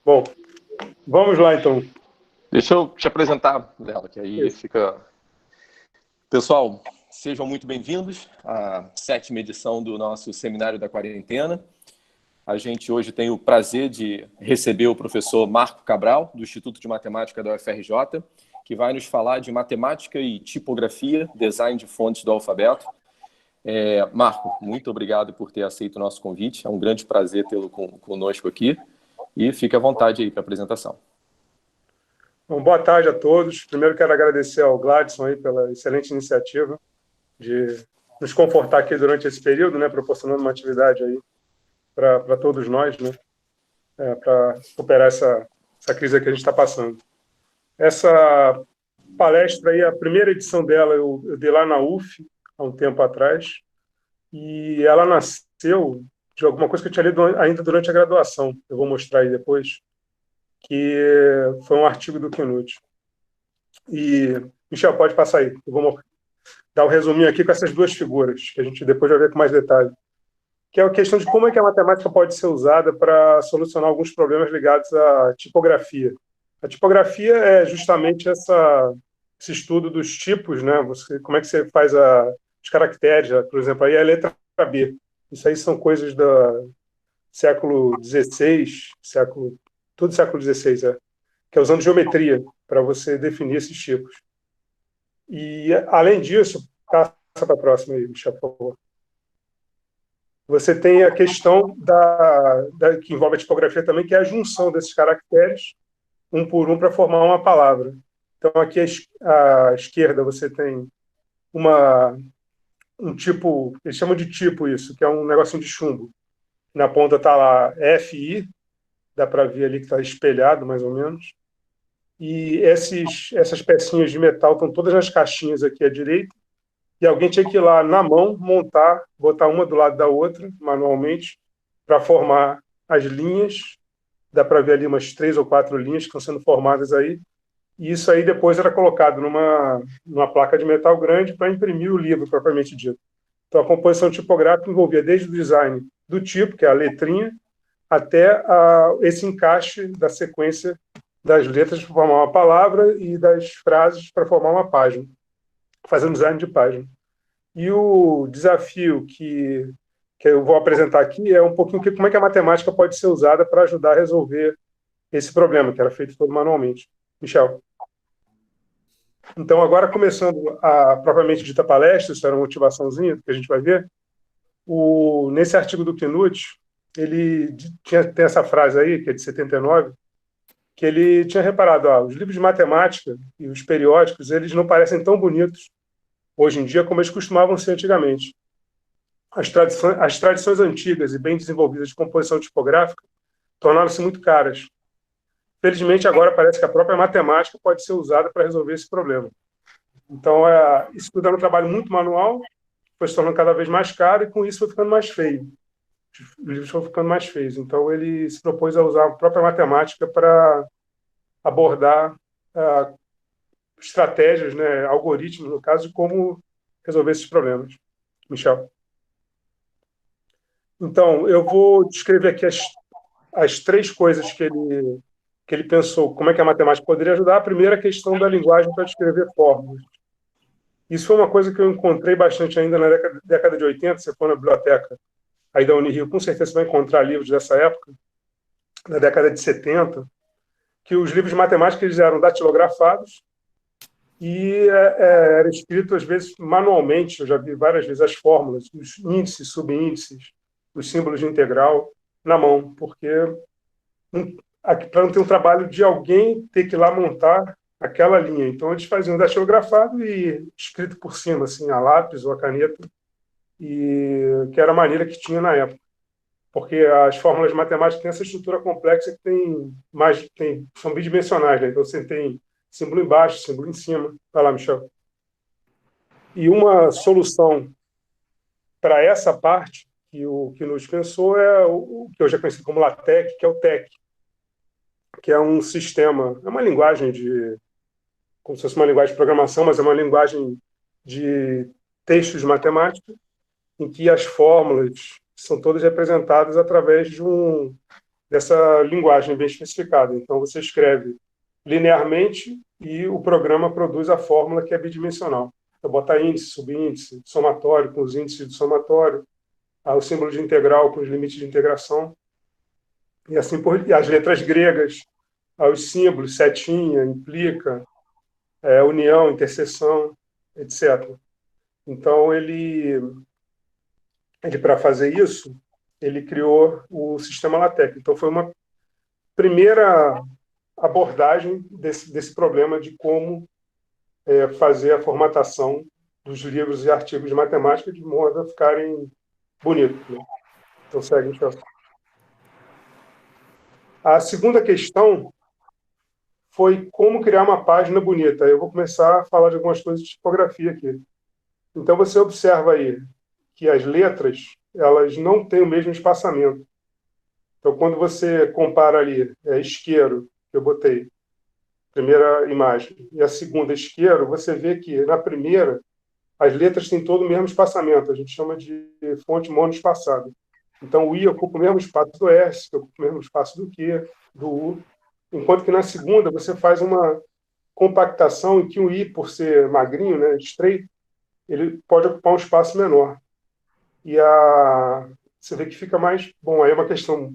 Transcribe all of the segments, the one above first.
Bom, vamos lá então. Deixa eu te apresentar, Léo, que aí fica... Pessoal, sejam muito bem-vindos à 7ª edição do nosso Seminário da Quarentena. A gente hoje tem o prazer de receber o professor Marco Cabral, do Instituto de Matemática da UFRJ, que vai nos falar de matemática e tipografia, design de fontes do alfabeto. Marco, muito obrigado por ter aceito o nosso convite. É um grande prazer tê-lo conosco aqui. E fique à vontade aí para a apresentação. Bom, boa tarde a todos. Primeiro quero agradecer ao Gladson aí pela excelente iniciativa de nos confortar aqui durante esse período, né, proporcionando uma atividade aí para todos nós, né, para superar essa crise que a gente está passando. Essa palestra aí, a primeira edição dela eu dei lá na UF há um tempo atrás, e ela nasceu de alguma coisa que eu tinha lido ainda durante a graduação. Eu vou mostrar aí depois, que foi um artigo do Knut. E, Michel, pode passar aí. Eu vou dar um resuminho aqui com essas duas figuras, que a gente depois vai ver com mais detalhe, que é a questão de como é que a matemática pode ser usada para solucionar alguns problemas ligados à tipografia. A tipografia é justamente esse estudo dos tipos, né? Como é que você faz os caracteres, por exemplo, aí a letra B. Isso aí são coisas do século XVI, todo século XVI, que é usando geometria para você definir esses tipos. E, além disso, passa para a próxima aí, Michel, por favor. Você tem a questão que envolve a tipografia também, que é a junção desses caracteres, um por um, para formar uma palavra. Então, aqui à esquerda, você tem um tipo, eles chamam de tipo isso, que é um negocinho de chumbo. Na ponta está lá FI, dá para ver ali que está espelhado, mais ou menos. E essas pecinhas de metal estão todas nas caixinhas aqui à direita, e alguém tinha que ir lá na mão, montar, botar uma do lado da outra, manualmente, para formar as linhas. Dá para ver ali umas 3 ou 4 linhas que estão sendo formadas aí. E isso aí depois era colocado numa placa de metal grande para imprimir o livro, propriamente dito. Então, a composição tipográfica envolvia desde o design do tipo, que é a letrinha, até esse encaixe da sequência das letras para formar uma palavra e das frases para formar uma página, fazendo design de página. E o desafio que eu vou apresentar aqui é um pouquinho como é que a matemática pode ser usada para ajudar a resolver esse problema, que era feito todo manualmente. Michel. Então, agora começando a propriamente dita palestra, isso era uma motivaçãozinha que a gente vai ver, nesse artigo do Knut, ele tem essa frase aí, que é de 79, que ele tinha reparado, os livros de matemática e os periódicos, eles não parecem tão bonitos hoje em dia como eles costumavam ser antigamente. As tradições antigas e bem desenvolvidas de composição tipográfica tornaram-se muito caras. Felizmente, agora parece que a própria matemática pode ser usada para resolver esse problema. Então, isso tudo era um trabalho muito manual, foi se tornando cada vez mais caro e, com isso, foi ficando mais feio. Os livros foram ficando mais feios. Então, ele se propôs a usar a própria matemática para abordar estratégias, né, algoritmos, no caso, de como resolver esses problemas. Michel. Então, eu vou descrever aqui as 3 coisas que ele pensou, como é que a matemática poderia ajudar. A primeira, a questão da linguagem para descrever fórmulas. Isso foi uma coisa que eu encontrei bastante ainda na década de 80, se você for na biblioteca aí da Unirio, com certeza você vai encontrar livros dessa época, na década de 70, que os livros de matemática eles eram datilografados e era escrito, às vezes, manualmente. Eu já vi várias vezes as fórmulas, os índices, subíndices, os símbolos de integral na mão, porque para não ter um trabalho de alguém ter que ir lá montar aquela linha. Então, eles faziam datilografado e escrito por cima, assim, a lápis ou a caneta, e que era a maneira que tinha na época. Porque as fórmulas matemáticas têm essa estrutura complexa que são bidimensionais, né? Então, você tem símbolo embaixo, símbolo em cima. Vai lá, Michel. E uma solução para essa parte que o Knut pensou é o que hoje é conhecido como LaTeX, que é o TeX, que é um sistema, é uma linguagem como se fosse uma linguagem de programação, mas é uma linguagem de textos de matemática, em que as fórmulas são todas representadas através dessa linguagem bem especificada. Então, você escreve linearmente e o programa produz a fórmula que é bidimensional. Então, bota índice, subíndice, somatório com os índices do somatório, o símbolo de integral com os limites de integração, e assim e as letras gregas, os símbolos, setinha, implica, união, interseção, etc. Então, ele para fazer isso, ele criou o sistema LaTeX. Então, foi uma primeira abordagem desse problema de como fazer a formatação dos livros e artigos de matemática de modo a ficarem bonitos, né? Então, segue, Michel. A segunda questão foi como criar uma página bonita. Eu vou começar a falar de algumas coisas de tipografia aqui. Então, você observa aí que as letras elas não têm o mesmo espaçamento. Então, quando você compara ali isqueiro, que eu botei, primeira imagem, e a segunda isqueiro, você vê que na primeira as letras têm todo o mesmo espaçamento. A gente chama de fonte monoespaçada. Então, o I ocupa o mesmo espaço do S, que ocupa o mesmo espaço do Q, do U, enquanto que na segunda você faz uma compactação em que o I, por ser magrinho, né, estreito, ele pode ocupar um espaço menor. E você vê que fica mais... Bom, aí é uma questão...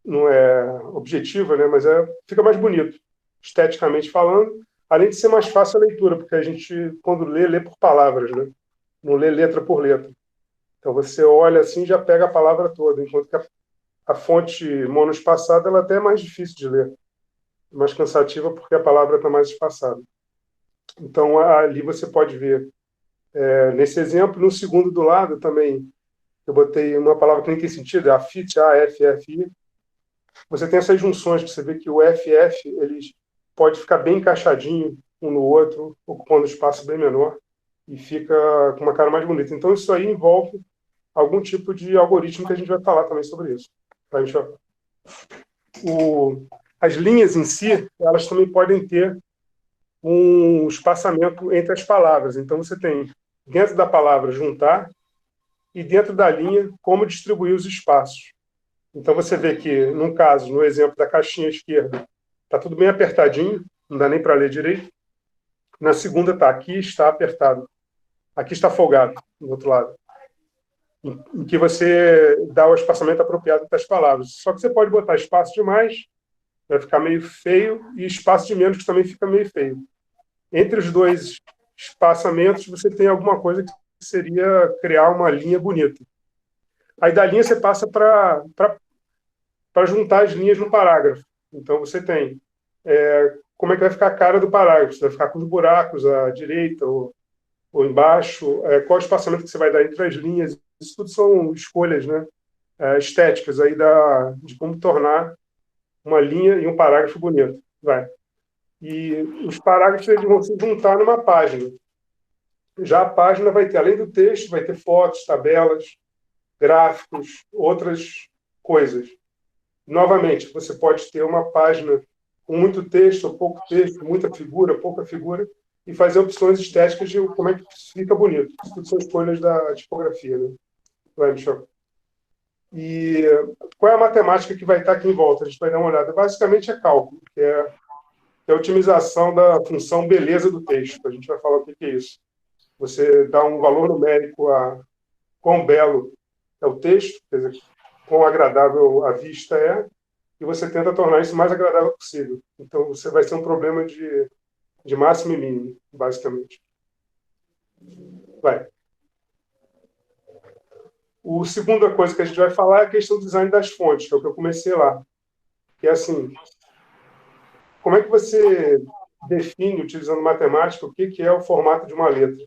não é objetiva, né, mas fica mais bonito, esteticamente falando, além de ser mais fácil a leitura, porque a gente, quando lê por palavras, né, não lê letra por letra. Então, você olha assim e já pega a palavra toda, enquanto que a fonte monoespaçada ela até é mais difícil de ler, mais cansativa porque a palavra está mais espaçada. Então, ali você pode ver, nesse exemplo, no segundo do lado também, eu botei uma palavra que nem tem sentido, a FIT, A-F-F-I. Você tem essas junções, que você vê que o FF ele pode ficar bem encaixadinho um no outro, ocupando um espaço bem menor, e fica com uma cara mais bonita. Então, isso aí envolve algum tipo de algoritmo que a gente vai falar também sobre isso. Tá, as linhas em si, elas também podem ter um espaçamento entre as palavras. Então, você tem, dentro da palavra, juntar, e dentro da linha, como distribuir os espaços. Então, você vê que, no caso, no exemplo da caixinha esquerda, está tudo bem apertadinho, não dá nem para ler direito. Na segunda, aqui está apertado. Aqui está folgado, do outro lado. Em que você dá o espaçamento apropriado das palavras. Só que você pode botar espaço demais, vai ficar meio feio, e espaço de menos, que também fica meio feio. Entre os dois espaçamentos, você tem alguma coisa que seria criar uma linha bonita. Aí da linha você passa para juntar as linhas no parágrafo. Então você tem como é que vai ficar a cara do parágrafo. Você vai ficar com os buracos à direita ou embaixo, qual o espaçamento que você vai dar entre as linhas. Isso tudo são escolhas, né, estéticas aí de como tornar uma linha e um parágrafo bonito. E os parágrafos eles vão se juntar numa página. Já a página vai ter, além do texto, vai ter fotos, tabelas, gráficos, outras coisas. Novamente, você pode ter uma página com muito texto ou pouco texto, muita figura, pouca figura, e fazer opções estéticas de como é que fica bonito. Isso tudo são escolhas da tipografia, né? Vai, Michel. E qual é a matemática que vai estar aqui em volta? A gente vai dar uma olhada. Basicamente é cálculo, que é a otimização da função beleza do texto. A gente vai falar o que é isso. Você dá um valor numérico a quão belo é o texto, quer dizer, quão agradável a vista é, e você tenta tornar isso o mais agradável possível. Então, você vai ser um problema de máximo e mínimo, basicamente. A segunda coisa que a gente vai falar é a questão do design das fontes, que é o que eu comecei lá. Que é assim, como é que você define, utilizando matemática, o que é o formato de uma letra?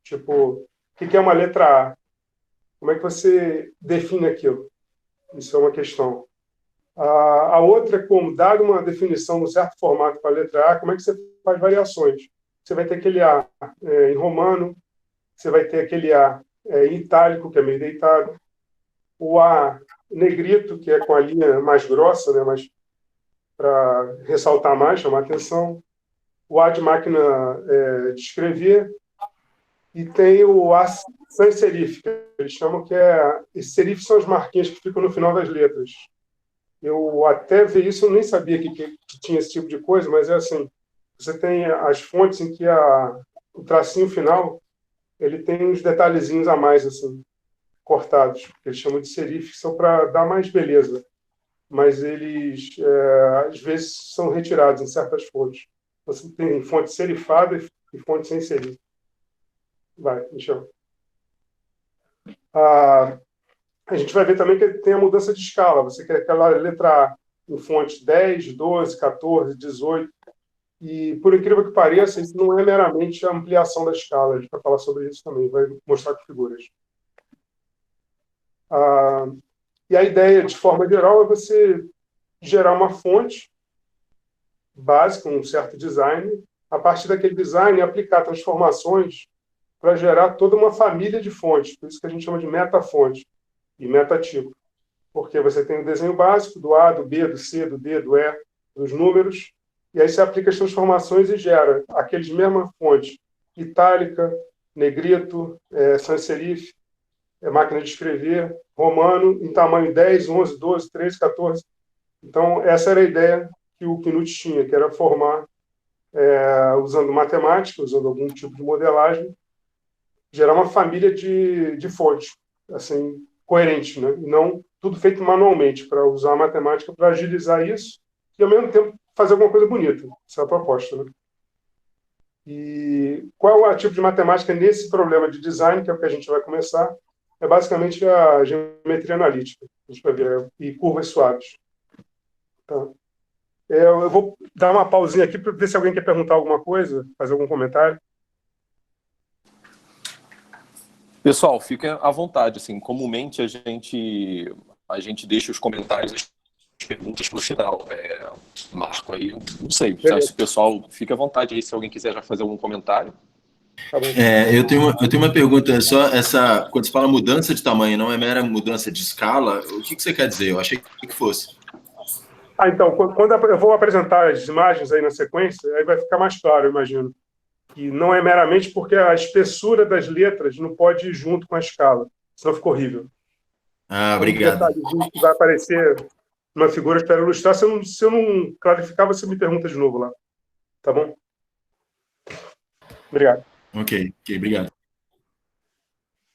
Tipo, o que é uma letra A? Como é que você define aquilo? Isso é uma questão. A outra é como, dado uma definição de um certo formato para a letra A, como é que você faz variações? Você vai ter aquele A em romano, você vai ter aquele A em itálico, que é meio deitado, o A negrito, que é com a linha mais grossa, né, mais para ressaltar mais, chamar atenção, o A de máquina de escrever, e tem sans serif, que eles chamam que esses serifs são as marquinhas que ficam no final das letras. Eu até vi isso, eu nem sabia que tinha esse tipo de coisa, mas é assim, você tem as fontes em que o tracinho final ele tem uns detalhezinhos a mais, assim, cortados, que eles chamam de serif, que são para dar mais beleza, mas eles, às vezes, são retirados em certas fontes. Você tem fonte serifada e fonte sem serif. Vai, Michel. A gente vai ver também que tem a mudança de escala. Você quer aquela letra A em fonte 10, 12, 14, 18. E, por incrível que pareça, isso não é meramente a ampliação da escala. A gente vai falar sobre isso também, vai mostrar com figuras. E a ideia, de forma geral, é você gerar uma fonte básica, um certo design, a partir daquele design aplicar transformações para gerar toda uma família de fontes. Por isso que a gente chama de metafonte e metatipo. Porque você tem o desenho básico do A, do B, do C, do D, do E, dos números, e aí você aplica as transformações e gera aqueles mesmas fontes, itálica, negrito, sans serif, máquina de escrever, romano, em tamanho 10, 11, 12, 13, 14. Então, essa era a ideia que o Knut tinha, que era formar, usando matemática, usando algum tipo de modelagem, gerar uma família de fontes, assim, coerente, né? E não tudo feito manualmente, para usar a matemática para agilizar isso e, ao mesmo tempo, fazer alguma coisa bonita. Essa é a proposta, né? E qual é o tipo de matemática nesse problema de design, que é o que a gente vai começar? É basicamente a geometria analítica, a gente vai ver, e curvas suaves. Tá? Eu vou dar uma pausinha aqui para ver se alguém quer perguntar alguma coisa, fazer algum comentário. Pessoal, fiquem à vontade. Assim, comumente a gente deixa os comentários, as perguntas para o final. Marco aí, não sei. Se o pessoal fica à vontade aí, se alguém quiser já fazer algum comentário. Tá bom. Eu tenho uma pergunta. Só quando você fala mudança de tamanho, não é mera mudança de escala? O que você quer dizer? Eu achei que fosse. Então, quando eu vou apresentar as imagens aí na sequência, aí vai ficar mais claro, eu imagino. E não é meramente porque a espessura das letras não pode ir junto com a escala, senão fica horrível. Obrigado. Que vai aparecer uma figura para ilustrar. Se eu não clarificar, você me pergunta de novo lá. Tá bom? Obrigado. Ok, obrigado.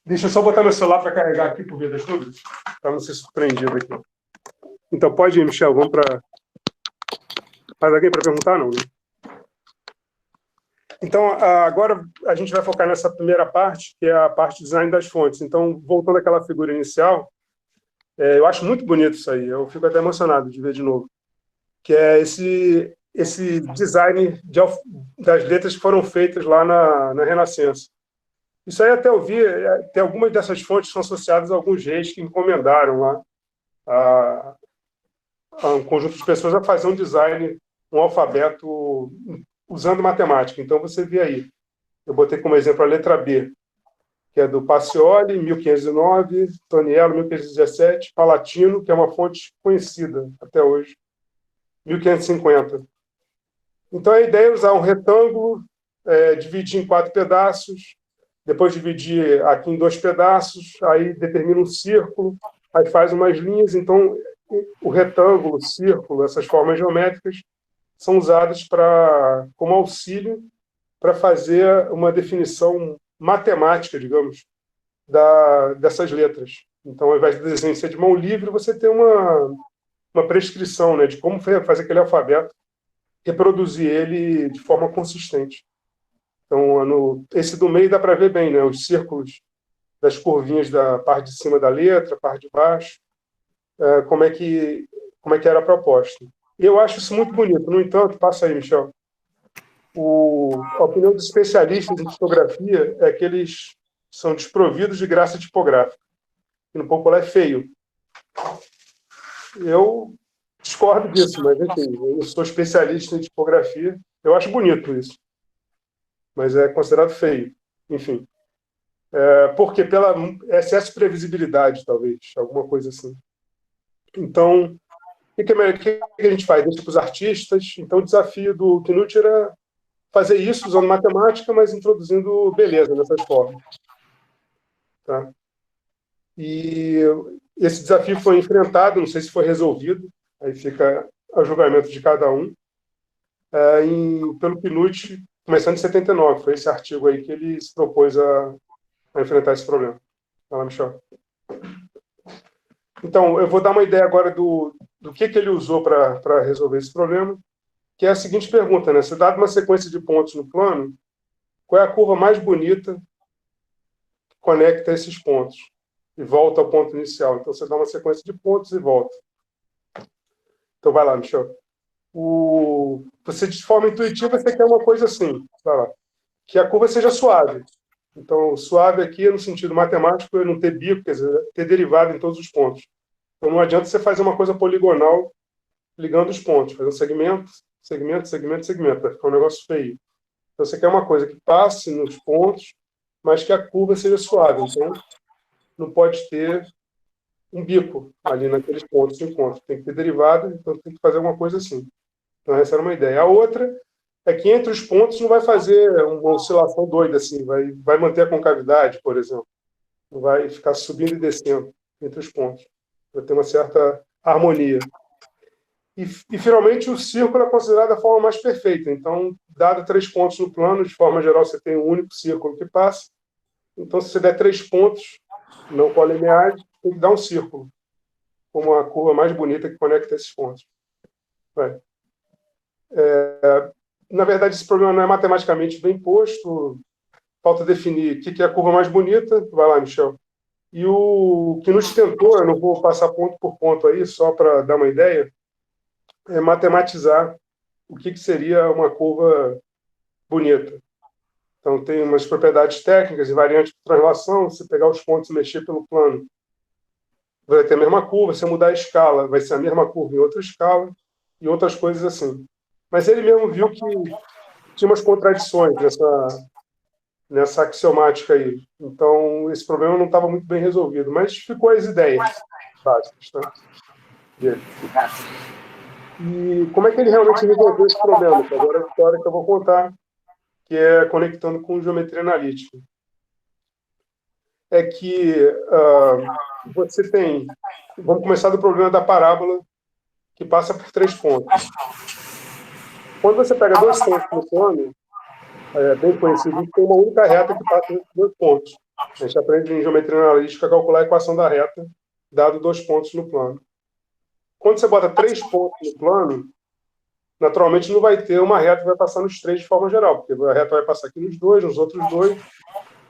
Deixa eu só botar meu celular para carregar aqui por via das dúvidas, para não ser surpreendido aqui. Então, pode ir, Michel, vamos para... Mais alguém para perguntar? Não, né? Então, agora a gente vai focar nessa primeira parte, que é a parte de design das fontes. Então, voltando àquela figura inicial, eu acho muito bonito isso aí, eu fico até emocionado de ver de novo, que é esse design das letras que foram feitas lá na Renascença. Isso aí até eu vi, tem algumas dessas fontes que são associadas a alguns reis que encomendaram lá a um conjunto de pessoas a fazer um design, um alfabeto usando matemática. Então, você vê aí, eu botei como exemplo a letra B, que é do Pacioli, 1509, Toniello, 1517, Palatino, que é uma fonte conhecida até hoje, 1550. Então, a ideia é usar um retângulo, dividir em 4 pedaços, depois dividir aqui em 2 pedaços, aí determina um círculo, aí faz umas linhas. Então, o retângulo, o círculo, essas formas geométricas são usadas como auxílio para fazer uma definição matemática, digamos, dessas letras. Então, ao invés do desenho ser de mão livre, você tem uma prescrição, né, de como fazer aquele alfabeto, reproduzir ele de forma consistente. Então, esse do meio dá para ver bem, né, os círculos das curvinhas da parte de cima da letra, parte de baixo, como é que era a proposta. E eu acho isso muito bonito. No entanto, passa aí, Michel, a opinião dos especialistas em tipografia é que eles são desprovidos de graça tipográfica. E no popular é feio. Eu discordo disso, mas enfim, eu sou especialista em tipografia. Eu acho bonito isso, mas é considerado feio. Enfim, porque pela excesso de previsibilidade, talvez, alguma coisa assim. Então, o que a gente faz? Deixa para os artistas. Então, o desafio do Knut era fazer isso usando matemática, mas introduzindo beleza nessas formas. Tá? E esse desafio foi enfrentado, não sei se foi resolvido, aí fica a julgamento de cada um, pelo Knut, começando em 79. Foi esse artigo aí que ele se propôs a enfrentar esse problema. Fala, Michel. Então, eu vou dar uma ideia agora do que ele usou para resolver esse problema, que é a seguinte pergunta, né? Se dado uma sequência de pontos no plano, qual é a curva mais bonita que conecta esses pontos e volta ao ponto inicial? Então, você dá uma sequência de pontos e volta. Então, vai lá, Michel. Você, de forma intuitiva, você quer uma coisa assim, vai lá, que a curva seja suave. Então, suave aqui, no sentido matemático, é não ter bico, quer dizer, ter derivada em todos os pontos. Então, não adianta você fazer uma coisa poligonal ligando os pontos, fazer um segmento, segmento, segmento, segmento, vai ficar um negócio feio. Então, você quer uma coisa que passe nos pontos, mas que a curva seja suave. Então, não pode ter um bico ali naqueles pontos de encontro. Tem que ter derivada, então tem que fazer alguma coisa assim. Então, essa era uma ideia. A outra é que entre os pontos não vai fazer uma oscilação doida assim, vai manter a concavidade, por exemplo. Não vai ficar subindo e descendo entre os pontos. Vai ter uma certa harmonia. E finalmente, o círculo é considerado a forma mais perfeita. Então, dado 3 pontos no plano, de forma geral, você tem um único círculo que passa. Então, se você der 3 pontos não colineares, tem que dar um círculo, como a curva mais bonita que conecta esses pontos. Na verdade, esse problema não é matematicamente bem posto. Falta definir o que é a curva mais bonita. Vai lá, Michel. E o que nos tentou, eu não vou passar ponto por ponto aí, só para dar uma ideia, é matematizar o que seria uma curva bonita. Então, tem umas propriedades técnicas e variantes de translação. Se pegar os pontos e mexer pelo plano, vai ter a mesma curva. Se mudar a escala, vai ser a mesma curva em outra escala e outras coisas assim. Mas ele mesmo viu que tinha umas contradições nessa axiomática aí. Então, esse problema não estava muito bem resolvido, mas ficou as ideias básicas, tá? E como é que ele realmente resolveu esse problema? Agora é a história que eu vou contar, que é conectando com geometria analítica. É que você tem... Vamos começar do problema da parábola, que passa por 3 pontos. Quando você pega 2 pontos no plano, bem conhecido, tem uma única reta que passa entre 2 pontos. A gente aprende em geometria analítica a calcular a equação da reta, dado 2 pontos no plano. Quando você bota 3 pontos no plano, naturalmente não vai ter uma reta que vai passar nos 3 de forma geral, porque a reta vai passar aqui nos 2, nos outros 2,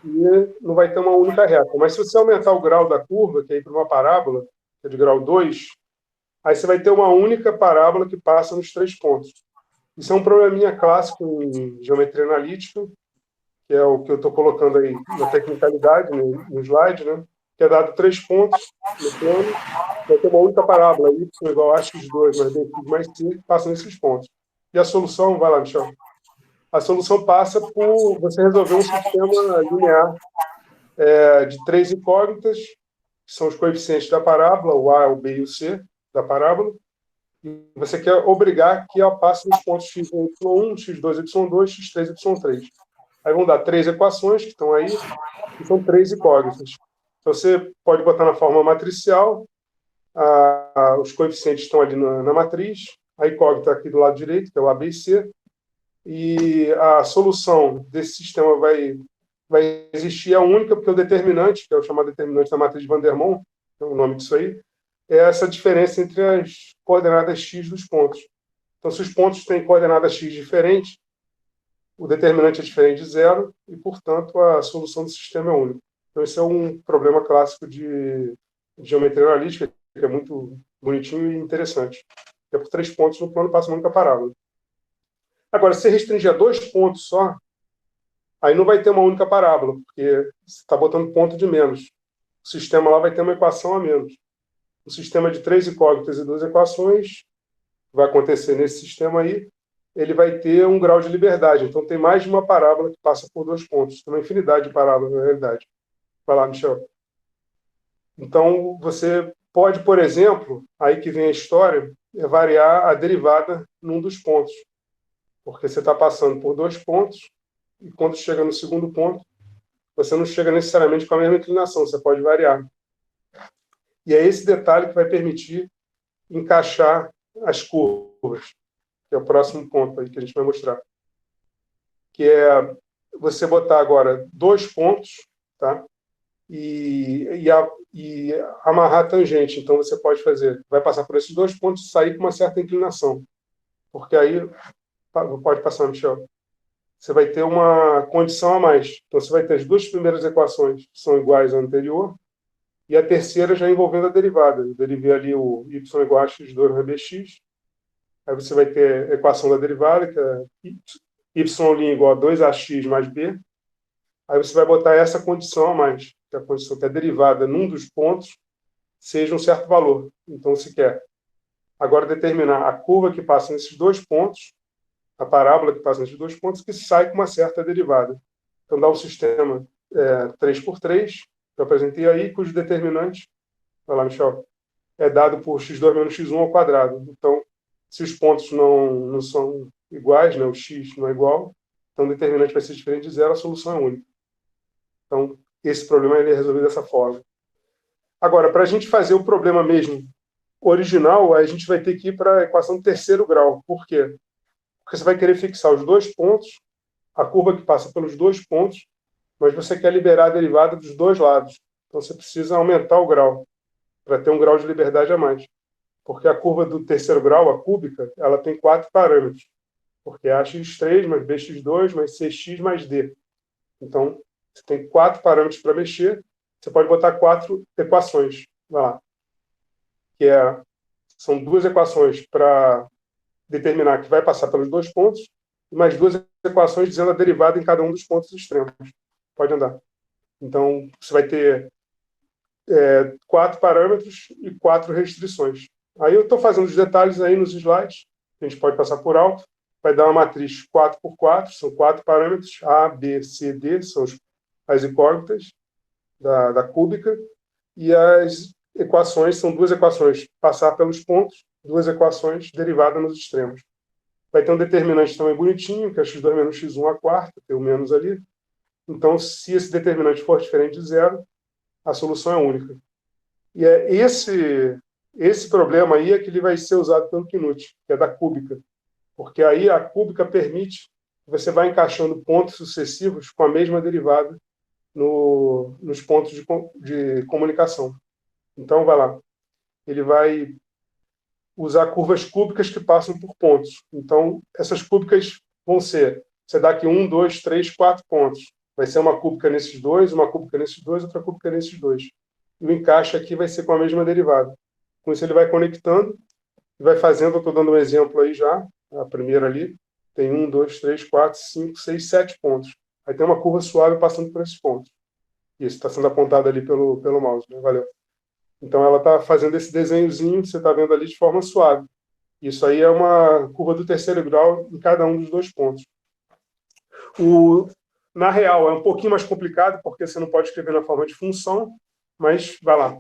e não vai ter uma única reta. Mas se você aumentar o grau da curva, que é para uma parábola, que é de grau 2, aí você vai ter uma única parábola que passa nos 3 pontos. Isso é um probleminha clássico em geometria analítica, que é o que eu estou colocando aí na tecnicalidade, no slide, né? Que é dado 3 pontos no plano, vai ter uma única parábola, y igual a x2 mais bx mais c, que passa nesses pontos. E a solução, vai lá, Michel. A solução passa por você resolver um sistema linear de 3 incógnitas, que são os coeficientes da parábola, o a, o b e o c da parábola, e você quer obrigar que ela passe nos pontos x1, y1, x2, y2, x3, y3. Aí vão dar 3 equações que estão aí, que são 3 incógnitas. Então, você pode botar na forma matricial, os coeficientes estão ali na matriz, a incógnita aqui do lado direito, que é o A, B e C, e a solução desse sistema vai existir a única, porque o determinante, que é o chamado determinante da matriz de Van der Monge, é o nome disso aí, é essa diferença entre as coordenadas x dos pontos. Então, se os pontos têm coordenadas x diferentes, o determinante é diferente de zero e, portanto, a solução do sistema é única. Então, esse é um problema clássico de geometria analítica, que é muito bonitinho e interessante. É por 3 pontos no plano, passa uma única parábola. Agora, se restringir a 2 pontos só, aí não vai ter uma única parábola, porque você está botando ponto de menos. O sistema lá vai ter uma equação a menos. O sistema de 3 incógnitas e 2 equações, vai acontecer nesse sistema aí, ele vai ter um grau de liberdade. Então, tem mais de uma parábola que passa por 2 pontos. Tem uma infinidade de parábolas, na realidade. Vai lá, Michel. Então, você pode, por exemplo, aí que vem a história, variar a derivada num dos pontos. porque você está passando por 2 pontos, e quando chega no segundo ponto, você não chega necessariamente com a mesma inclinação, você pode variar. E é esse detalhe que vai permitir encaixar as curvas, que é o próximo ponto aí que a gente vai mostrar. Que é você botar agora 2 pontos, tá? E amarrar a tangente. Então, você pode fazer, vai passar por esses 2 pontos e sair com uma certa inclinação. Porque aí, pode passar, Michel, você vai ter uma condição a mais. Então, você vai ter as 2 primeiras equações que são iguais à anterior, e a terceira já envolvendo a derivada. Eu derivei ali o y igual a x2 no bx. Aí você vai ter a equação da derivada, que é y' igual a 2ax mais b. Aí você vai botar essa condição a mais, que é a condição que a derivada num dos pontos seja um certo valor. Então, se quer agora determinar a curva que passa nesses 2 pontos, a parábola que passa nesses 2 pontos, que sai com uma certa derivada. Então, dá um sistema 3×3, que eu apresentei aí, cujo determinante, vai lá, Michel, é dado por x2 menos x1 ao quadrado. Então, se os pontos não são iguais, né, o x não é igual, então o determinante vai ser diferente de zero, a solução é única. Então, esse problema ele é resolvido dessa forma. Agora, para a gente fazer o problema mesmo original, a gente vai ter que ir para a equação do terceiro grau. Por quê? Porque você vai querer fixar os 2 pontos, a curva que passa pelos 2 pontos, mas você quer liberar a derivada dos 2 lados. Então, você precisa aumentar o grau, para ter um grau de liberdade a mais. Porque a curva do terceiro grau, a cúbica, ela tem 4 parâmetros. Porque é ax3 mais bx2 mais cx mais d. Então, você tem 4 parâmetros para mexer, você pode botar 4 equações. Vai lá. São 2 equações para determinar que vai passar pelos 2 pontos, e mais 2 equações dizendo a derivada em cada um dos pontos extremos. Pode andar. Então, você vai ter 4 parâmetros e 4 restrições. Aí eu estou fazendo os detalhes aí nos slides, a gente pode passar por alto. Vai dar uma matriz 4×4, são 4 parâmetros, A, B, C, D, são as incógnitas da cúbica, e as equações são 2 equações passar pelos pontos, 2 equações derivadas nos extremos. Vai ter um determinante também bonitinho, que é x2 menos x1 à quarta, tem o menos ali. Então, se esse determinante for diferente de zero, a solução é única. E é esse problema aí é que ele vai ser usado pelo Knut, que é da cúbica. Porque aí a cúbica permite que você vá encaixando pontos sucessivos com a mesma derivada nos pontos de comunicação. Então, vai lá. Ele vai usar curvas cúbicas que passam por pontos. Então, essas cúbicas vão ser, você dá aqui 1, 2, 3, 4 pontos. Vai ser uma cúbica nesses 2, uma cúbica nesses 2, outra cúbica nesses 2. E o encaixe aqui vai ser com a mesma derivada. Com isso, ele vai conectando e vai fazendo, eu estou dando um exemplo aí já, a primeira ali, tem 1, 2, 3, 4, 5, 6, 7 pontos. Aí tem uma curva suave passando por esses pontos. Isso está sendo apontado ali pelo mouse, né? Valeu. Então, ela está fazendo esse desenhozinho que você está vendo ali de forma suave. Isso aí é uma curva do terceiro grau em cada um dos 2 pontos. Na real, é um pouquinho mais complicado, porque você não pode escrever na forma de função, mas vai lá.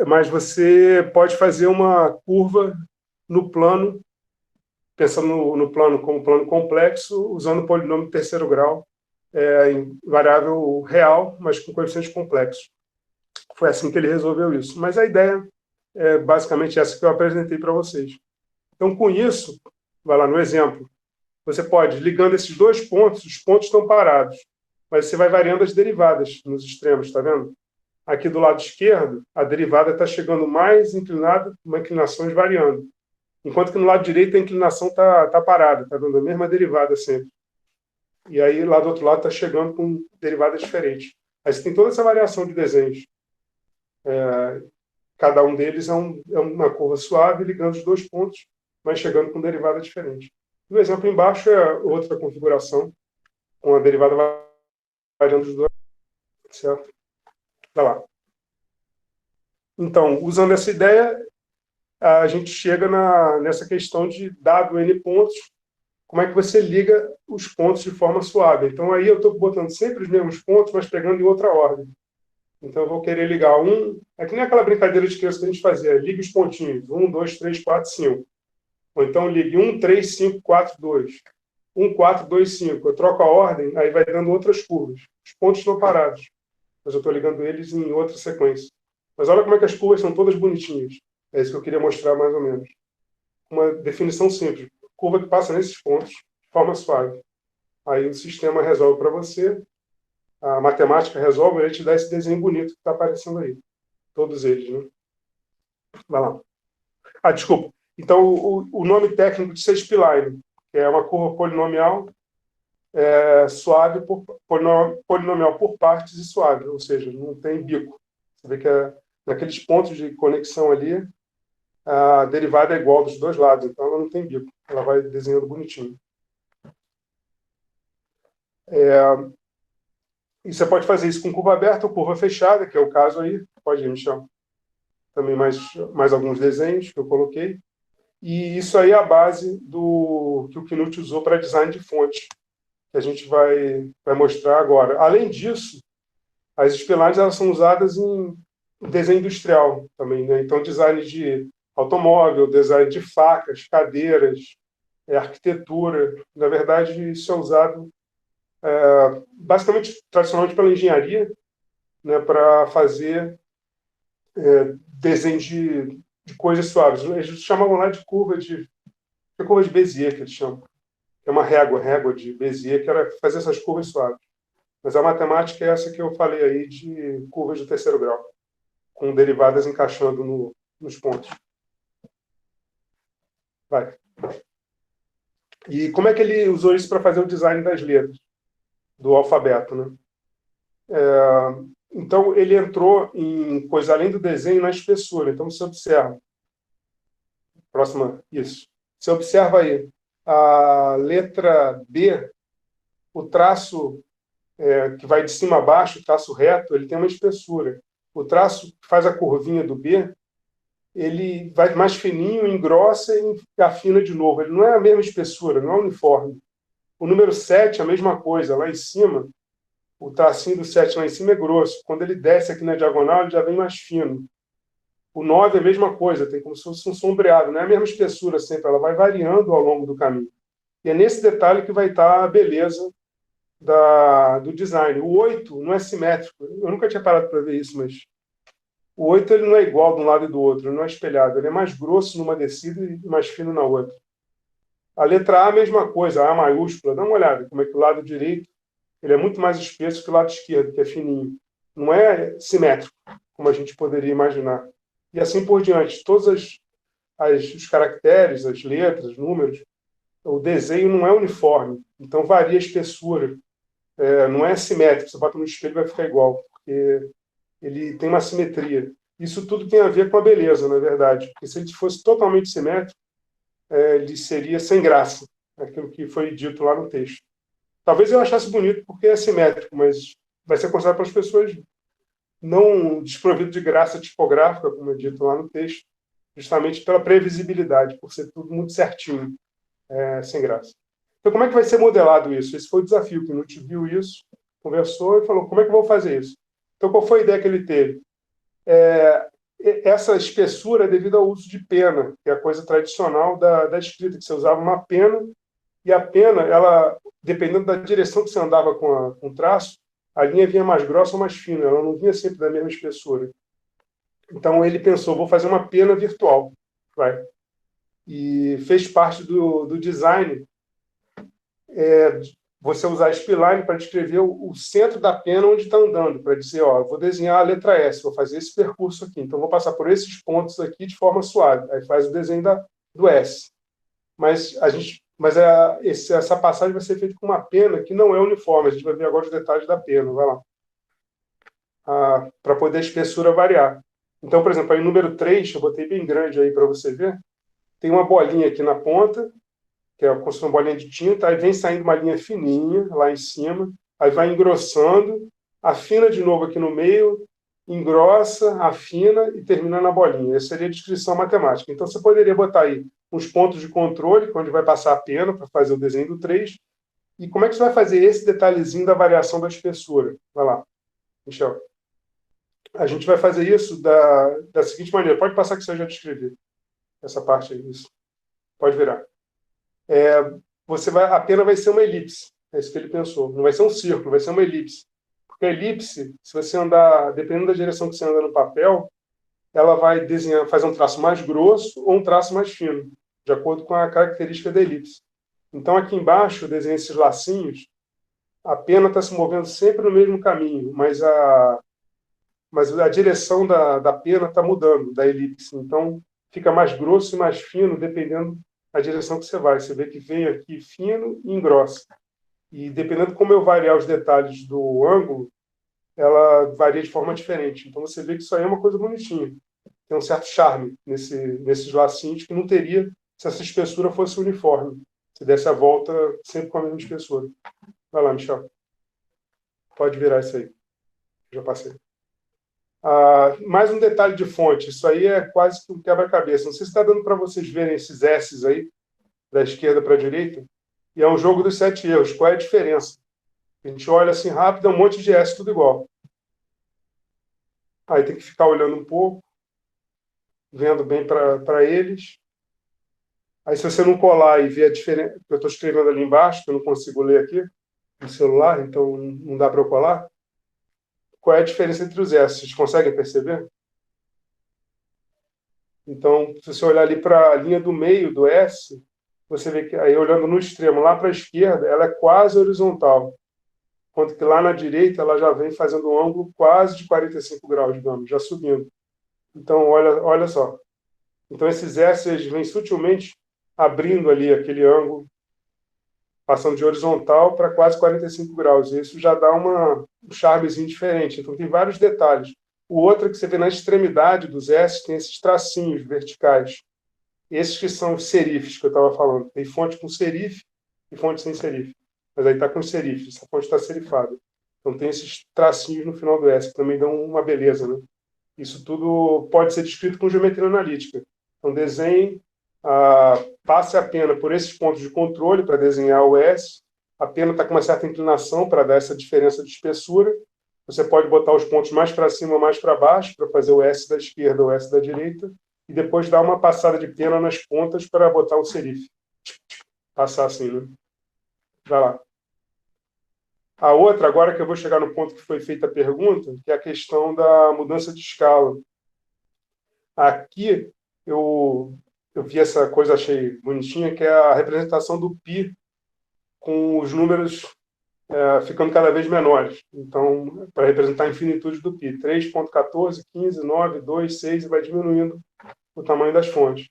Mas você pode fazer uma curva no plano, pensando no plano como plano complexo, usando o polinômio do terceiro grau, em variável real, mas com coeficientes complexos. Foi assim que ele resolveu isso. Mas a ideia é basicamente essa que eu apresentei para vocês. Então, com isso, vai lá no exemplo, você pode, ligando esses 2 pontos, os pontos estão parados, mas você vai variando as derivadas nos extremos, está vendo? Aqui do lado esquerdo, a derivada está chegando mais inclinada, uma inclinação variando. Enquanto que no lado direito a inclinação está parada, está dando a mesma derivada sempre. E aí, lá do outro lado, está chegando com derivadas diferentes. Aí você tem toda essa variação de desenhos. Cada um deles é uma curva suave, ligando os 2 pontos, mas chegando com derivada diferente. O exemplo embaixo é outra configuração, com a derivada variando os 2, certo? Vai lá. Então, usando essa ideia, a gente chega nessa questão de, dado N pontos, como é que você liga os pontos de forma suave. Então, aí eu estou botando sempre os mesmos pontos, mas pegando em outra ordem. Então, eu vou querer ligar é que nem aquela brincadeira de criança que a gente fazia, liga os pontinhos, 1, 2, 3, 4, 5. Ou então ligue 1, 3, 5, 4, 2. 1, 4, 2, 5. Eu troco a ordem, aí vai dando outras curvas. Os pontos estão parados, mas eu estou ligando eles em outra sequência. Mas olha como é que as curvas são todas bonitinhas. É isso que eu queria mostrar mais ou menos. Uma definição simples. Curva que passa nesses pontos, de forma suave. Aí o sistema resolve para você, a matemática resolve, ele te dá esse desenho bonito que está aparecendo aí. Todos eles, né? Vai lá. Desculpa. Então, o nome técnico disso é spline, que é uma curva polinomial suave, polinomial por partes e suave, ou seja, não tem bico. Você vê que naqueles pontos de conexão ali, a derivada é igual dos dois lados, então ela não tem bico. Ela vai desenhando bonitinho. E você pode fazer isso com curva aberta ou curva fechada, que é o caso aí. Pode ir, Michel. Também mais alguns desenhos que eu coloquei. E isso aí é a base do que o Knut usou para design de fonte, que a gente vai mostrar agora. Além disso, as splines elas são usadas em desenho industrial também, né? Então, design de automóvel, design de facas, cadeiras, arquitetura. Na verdade, isso é usado basicamente, tradicionalmente, pela engenharia, né, para fazer desenho de coisas suaves. Eles chamavam lá de curva de Bézier, que eles chamam. É uma régua de Bézier, que era fazer essas curvas suaves. Mas a matemática é essa que eu falei aí de curvas de terceiro grau, com derivadas encaixando nos pontos. Vai. E como é que ele usou isso para fazer o design das letras, do alfabeto, né? Então, ele entrou em coisa além do desenho, na espessura. Então, você observa. Próxima, isso. Você observa aí a letra B, o traço que vai de cima a baixo, o traço reto, ele tem uma espessura. O traço que faz a curvinha do B, ele vai mais fininho, engrossa e afina de novo. Ele não é a mesma espessura, não é uniforme. O número 7, a mesma coisa. Lá em cima, o tracinho do 7 lá em cima é grosso. Quando ele desce aqui na diagonal, ele já vem mais fino. O 9 é a mesma coisa, tem como se fosse um sombreado. Não é a mesma espessura sempre, ela vai variando ao longo do caminho. E é nesse detalhe que vai estar a beleza do design. O 8 não é simétrico. Eu nunca tinha parado para ver isso, mas o 8 ele não é igual de um lado e do outro, ele não é espelhado. Ele é mais grosso numa descida e mais fino na outra. A letra A, a mesma coisa, A maiúscula. Dá uma olhada como é que o lado direito ele é muito mais espesso que o lado esquerdo, que é fininho. Não é simétrico, como a gente poderia imaginar. E assim por diante. Todos os caracteres, as letras, os números, o desenho não é uniforme. Então varia a espessura. Não é simétrico. Você bota no espelho e vai ficar igual, porque ele tem uma simetria. Isso tudo tem a ver com a beleza, na verdade. Porque se ele fosse totalmente simétrico, ele seria sem graça, aquilo que foi dito lá no texto. Talvez eu achasse bonito porque é simétrico, mas vai ser considerado pelas pessoas não desprovido de graça tipográfica, como é dito lá no texto, justamente pela previsibilidade, por ser tudo muito certinho, sem graça. Então, como é que vai ser modelado isso? Esse foi o desafio, que o Knut viu isso, conversou e falou, como é que eu vou fazer isso? Então, qual foi a ideia que ele teve? Essa espessura é devido ao uso de pena, que é a coisa tradicional da escrita, que você usava uma pena, e a pena, ela, dependendo da direção que você andava com o traço, a linha vinha mais grossa ou mais fina, ela não vinha sempre da mesma espessura. Então ele pensou, vou fazer uma pena virtual. E fez parte do design você usar a spline para descrever o centro da pena onde está andando, para dizer, eu vou desenhar a letra S, vou fazer esse percurso aqui, então vou passar por esses pontos aqui de forma suave. Aí faz o desenho do S. Mas essa passagem vai ser feita com uma pena que não é uniforme. A gente vai ver agora os detalhes da pena. Vai lá. Para poder a espessura variar. Então, por exemplo, aí o número 3, eu botei bem grande aí para você ver, tem uma bolinha aqui na ponta, que é como se fosse uma bolinha de tinta, aí vem saindo uma linha fininha lá em cima, aí vai engrossando, afina de novo aqui no meio, engrossa, afina e termina na bolinha. Essa seria a descrição matemática. Então, você poderia botar aí uns pontos de controle, onde vai passar a pena para fazer o desenho do 3. E como é que você vai fazer esse detalhezinho da variação da espessura? Vai lá, Michel. A gente vai fazer isso da seguinte maneira. Pode passar que você já descrever essa parte aí. Isso. Pode virar. A pena vai ser uma elipse. É isso que ele pensou. Não vai ser um círculo, vai ser uma elipse. Porque a elipse, se você andar, dependendo da direção que você anda no papel, ela vai fazer um traço mais grosso ou um traço mais fino, de acordo com a característica da elipse. Então, aqui embaixo, eu desenhei esses lacinhos, a pena está se movendo sempre no mesmo caminho, mas a direção da pena está mudando, da elipse. Então, fica mais grosso e mais fino, dependendo da direção que você vai. Você vê que vem aqui fino e engrossa. E dependendo de como eu variar os detalhes do ângulo, ela varia de forma diferente. Então, você vê que isso aí é uma coisa bonitinha. Tem um certo charme nesses lacinhos que não teria se essa espessura fosse uniforme. Se desse a volta sempre com a mesma espessura. Vai lá, Michel. Pode virar isso aí. Já passei. Mais um detalhe de fonte. Isso aí é quase que um quebra-cabeça. Não sei se está dando para vocês verem esses S's aí, da esquerda para a direita. E é um jogo dos 7 erros. Qual é a diferença? A gente olha assim rápido, é um monte de S tudo igual. Aí tem que ficar olhando um pouco, vendo bem para eles. Aí, se você não colar e ver a diferença, eu estou escrevendo ali embaixo, que eu não consigo ler aqui no celular, então não dá para eu colar. Qual é a diferença entre os S? Vocês conseguem perceber? Então, se você olhar ali para a linha do meio do S, você vê que, aí olhando no extremo, lá para a esquerda, ela é quase horizontal. Enquanto que lá na direita, ela já vem fazendo um ângulo quase de 45 graus, digamos, já subindo. Então, olha só. Então, esses S, eles vêm sutilmente abrindo ali aquele ângulo, passando de horizontal para quase 45 graus. E isso já dá um charmezinho diferente. Então, tem vários detalhes. O outro é que você vê na extremidade dos S, tem esses tracinhos verticais. Esses que são os serifes que eu estava falando. Tem fonte com serife e fonte sem serife. Mas aí está com serife, essa fonte está serifada. Então, tem esses tracinhos no final do S, que também dão uma beleza, né? Isso tudo pode ser descrito com geometria analítica. Então, desenhe, passe a pena por esses pontos de controle para desenhar o S. A pena está com uma certa inclinação para dar essa diferença de espessura. Você pode botar os pontos mais para cima ou mais para baixo para fazer o S da esquerda ou o S da direita. E depois dar uma passada de pena nas pontas para botar o serife. Passar assim, né? Vai lá. A outra, agora que eu vou chegar no ponto que foi feita a pergunta, que é a questão da mudança de escala. Aqui eu vi essa coisa, achei bonitinha, que é a representação do π com os números ficando cada vez menores. Então, para representar a infinitude do π. 3.14, 15, 9, 2, 6, e vai diminuindo o tamanho das fontes.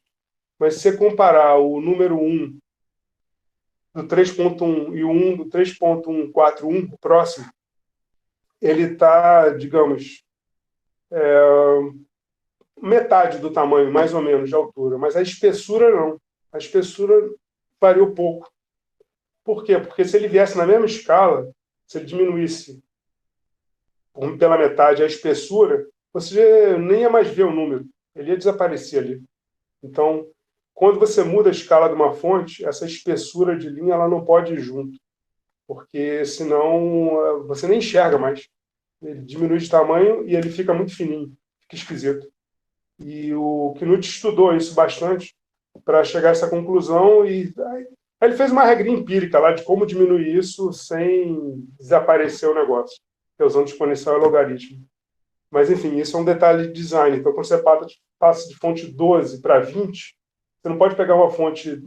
Mas se você comparar o número 1 do 3.1 e o 1 do 3.141, o próximo, ele está, digamos, metade do tamanho, mais ou menos, de altura. Mas a espessura não. A espessura variou pouco. Por quê? Porque se ele viesse na mesma escala, se ele diminuísse pela metade a espessura, você nem ia mais ver o número. Ele ia desaparecer ali. Então, quando você muda a escala de uma fonte, essa espessura de linha ela não pode ir junto, porque senão você nem enxerga mais. Ele diminui de tamanho e ele fica muito fininho, fica esquisito. E o Knut estudou isso bastante para chegar a essa conclusão e aí ele fez uma regrinha empírica lá de como diminuir isso sem desaparecer o negócio, usando exponencial e logaritmo. Mas, enfim, isso é um detalhe de design. Então, quando você passa de fonte 12 para 20, você não pode pegar uma fonte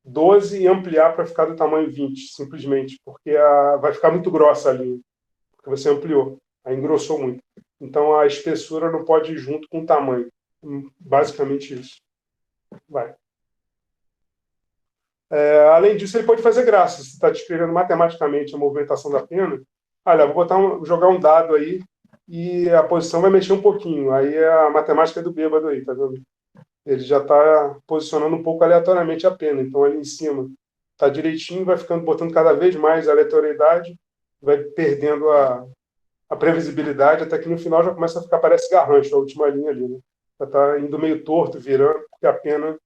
12 e ampliar para ficar do tamanho 20, simplesmente, porque vai ficar muito grossa a linha, porque você ampliou, aí engrossou muito. Então, a espessura não pode ir junto com o tamanho. Basicamente isso. Vai. Além disso, ele pode fazer graça. Você está descrevendo matematicamente a movimentação da pena. Olha, vou jogar um dado aí e a posição vai mexer um pouquinho. Aí é a matemática do bêbado aí, tá vendo? Ele já está posicionando um pouco aleatoriamente a pena. Então, ali em cima está direitinho, vai ficando botando cada vez mais aleatoriedade, vai perdendo a previsibilidade, até que no final já começa a ficar, parece garrancho, a última linha ali, né? Já está indo meio torto, virando, porque a pena,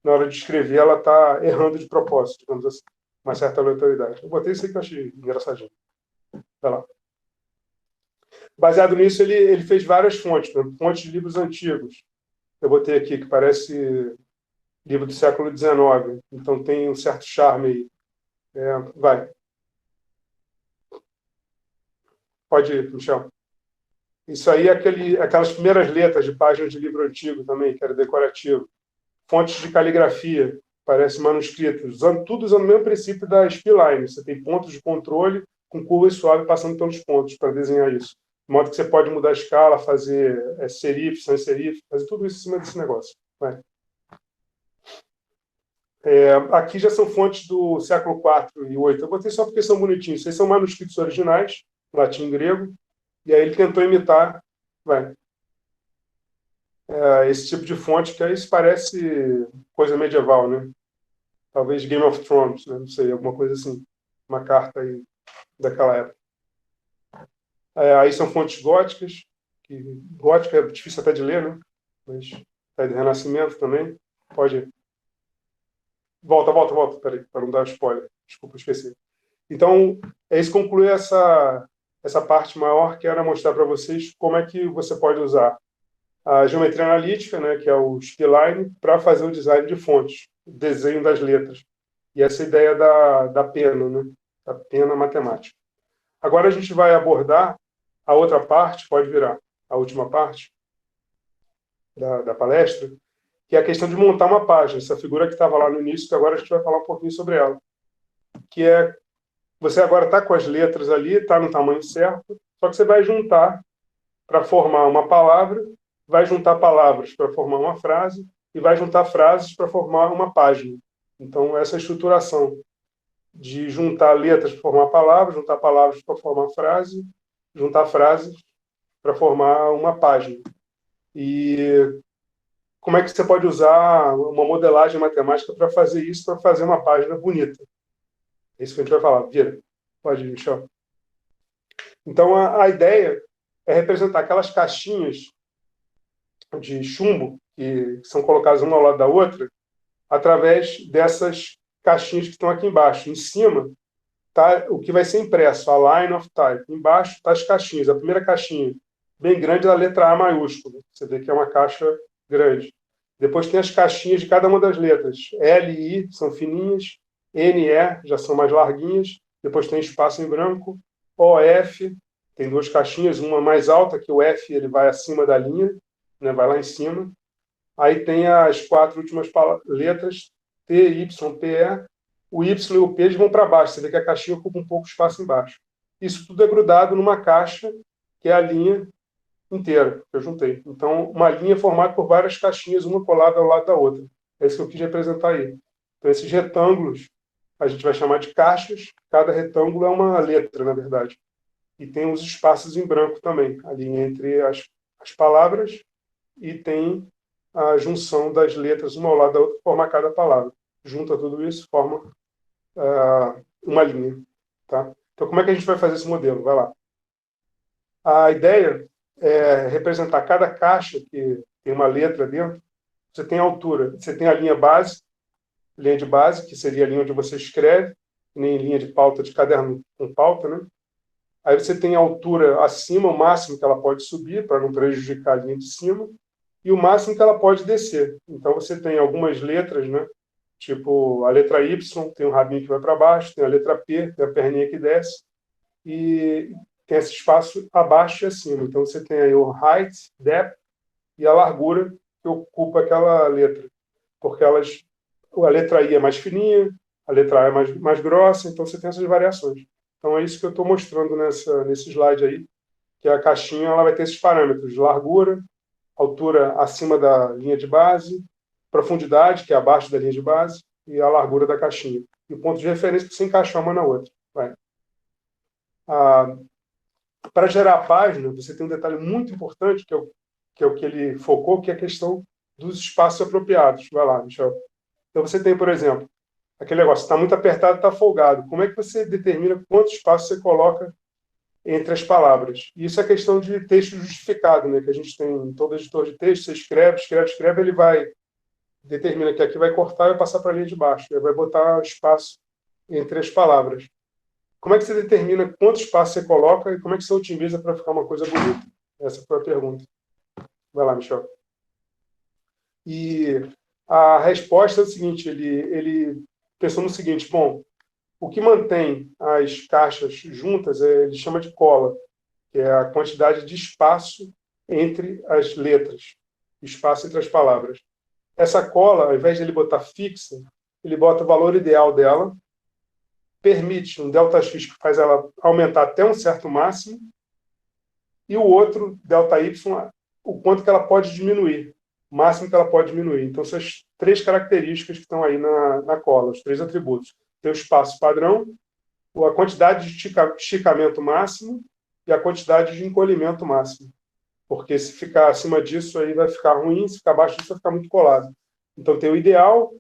na hora de escrever, ela está errando de propósito, digamos assim, uma certa aleatoriedade. Eu botei isso aí que eu achei engraçadinho. Vai lá. Baseado nisso, ele fez várias fontes, né? Fontes de livros antigos. Eu botei aqui, que parece livro do século XIX, então tem um certo charme aí. Vai. Pode ir, Michel. Isso aí é aquelas primeiras letras de páginas de livro antigo também, que era decorativo. Fontes de caligrafia, parece manuscritos, tudo usando o mesmo princípio da spline. Você tem pontos de controle com curva suave passando pelos pontos para desenhar isso. De modo que você pode mudar a escala, fazer serif, sans serif, fazer tudo isso em cima desse negócio. Vai. Aqui já são fontes do século IV e VIII. Eu botei só porque são bonitinhos. Esses são manuscritos originais, latim e grego, e aí ele tentou imitar esse tipo de fonte, que aí isso parece coisa medieval, né? Talvez Game of Thrones, né? Não sei, alguma coisa assim. Uma carta aí daquela época. Aí são fontes góticas, que gótica é difícil até de ler, né? Mas é de Renascimento também. Pode ir. Volta, peraí, para não dar spoiler. Desculpa, esqueci. Então, isso conclui essa parte maior, que era mostrar para vocês como é que você pode usar a geometria analítica, né, que é o spline, para fazer o design de fontes, o desenho das letras. E essa ideia da pena, né, da pena matemática. Agora a gente vai abordar a outra parte, pode virar a última parte da palestra, que é a questão de montar uma página, essa figura que estava lá no início, que agora a gente vai falar um pouquinho sobre ela. Que é, você agora está com as letras ali, está no tamanho certo, só que você vai juntar para formar uma palavra, vai juntar palavras para formar uma frase, e vai juntar frases para formar uma página. Então, essa estruturação de juntar letras para formar palavras, juntar palavras para formar frase, juntar frases para formar uma página. E como é que você pode usar uma modelagem matemática para fazer isso, para fazer uma página bonita? É isso que a gente vai falar. Vira. Pode ir, Michel. Então, a ideia é representar aquelas caixinhas de chumbo que são colocadas uma ao lado da outra através dessas caixinhas que estão aqui embaixo. Em cima está o que vai ser impresso, a line of type. Embaixo está as caixinhas. A primeira caixinha, bem grande, é a letra A maiúscula. Você vê que é uma caixa grande. Depois tem as caixinhas de cada uma das letras. L e I são fininhas, N e E já são mais larguinhas. Depois tem espaço em branco. O, F, tem duas caixinhas, uma mais alta, que o F ele vai acima da linha, né, vai lá em cima. Aí tem as quatro últimas letras, T, Y, P, E. O Y e o P eles vão para baixo. Você vê que a caixinha ocupa um pouco de espaço embaixo. Isso tudo é grudado numa caixa, que é a linha inteira que eu juntei. Então, uma linha formada por várias caixinhas, uma colada ao lado da outra. É isso que eu quis representar aí. Então, esses retângulos a gente vai chamar de caixas. Cada retângulo é uma letra, na verdade. E tem os espaços em branco também, ali entre as palavras, e tem a junção das letras uma ao lado da outra, formar cada palavra. Junta tudo isso, forma uma linha. Tá? Então, como é que a gente vai fazer esse modelo? Vai lá. A ideia é representar cada caixa que tem uma letra dentro. Você tem a altura, você tem a linha de base, que seria a linha onde você escreve, nem linha de pauta de caderno com pauta, né? Aí você tem a altura acima, o máximo que ela pode subir, para não prejudicar a linha de cima, e o máximo que ela pode descer. Então, você tem algumas letras, né? Tipo, a letra Y tem um rabinho que vai para baixo, tem a letra P, tem a perninha que desce, e tem esse espaço abaixo e acima. Então, você tem aí o height, depth e a largura que ocupa aquela letra. Porque a letra I é mais fininha, a letra A é mais grossa, então você tem essas variações. Então, é isso que eu estou mostrando nesse slide aí, que a caixinha ela vai ter esses parâmetros de largura, altura acima da linha de base, profundidade, que é abaixo da linha de base, e a largura da caixinha. E o ponto de referência para você encaixar uma na outra. Para gerar a página, você tem um detalhe muito importante, que é o que ele focou, que é a questão dos espaços apropriados. Vai lá, Michel. Então, você tem, por exemplo, aquele negócio, está muito apertado, está folgado. Como é que você determina quanto espaço você coloca entre as palavras? E isso é questão de texto justificado, né? Que a gente tem em todo editor de texto, você escreve, ele determina que aqui vai cortar e vai passar para a linha de baixo, ele vai botar espaço entre as palavras. Como é que você determina quanto espaço você coloca e como é que você otimiza para ficar uma coisa bonita? Essa foi a pergunta. Vai lá, Michel. E A resposta é o seguinte, ele pensou no seguinte, bom, o que mantém as caixas juntas, ele chama de cola, que é a quantidade de espaço entre as letras, espaço entre as palavras. Essa cola, ao invés de ele botar fixa, ele bota o valor ideal dela, permite um ΔX que faz ela aumentar até um certo máximo, e o outro, ΔY, o quanto que ela pode diminuir, o máximo que ela pode diminuir. Então, essas 3 características que estão aí na cola, os 3 atributos. Tem o espaço padrão, a quantidade de esticamento máximo e a quantidade de encolhimento máximo. Porque se ficar acima disso, aí vai ficar ruim, se ficar abaixo disso, vai ficar muito colado. Então, tem o ideal,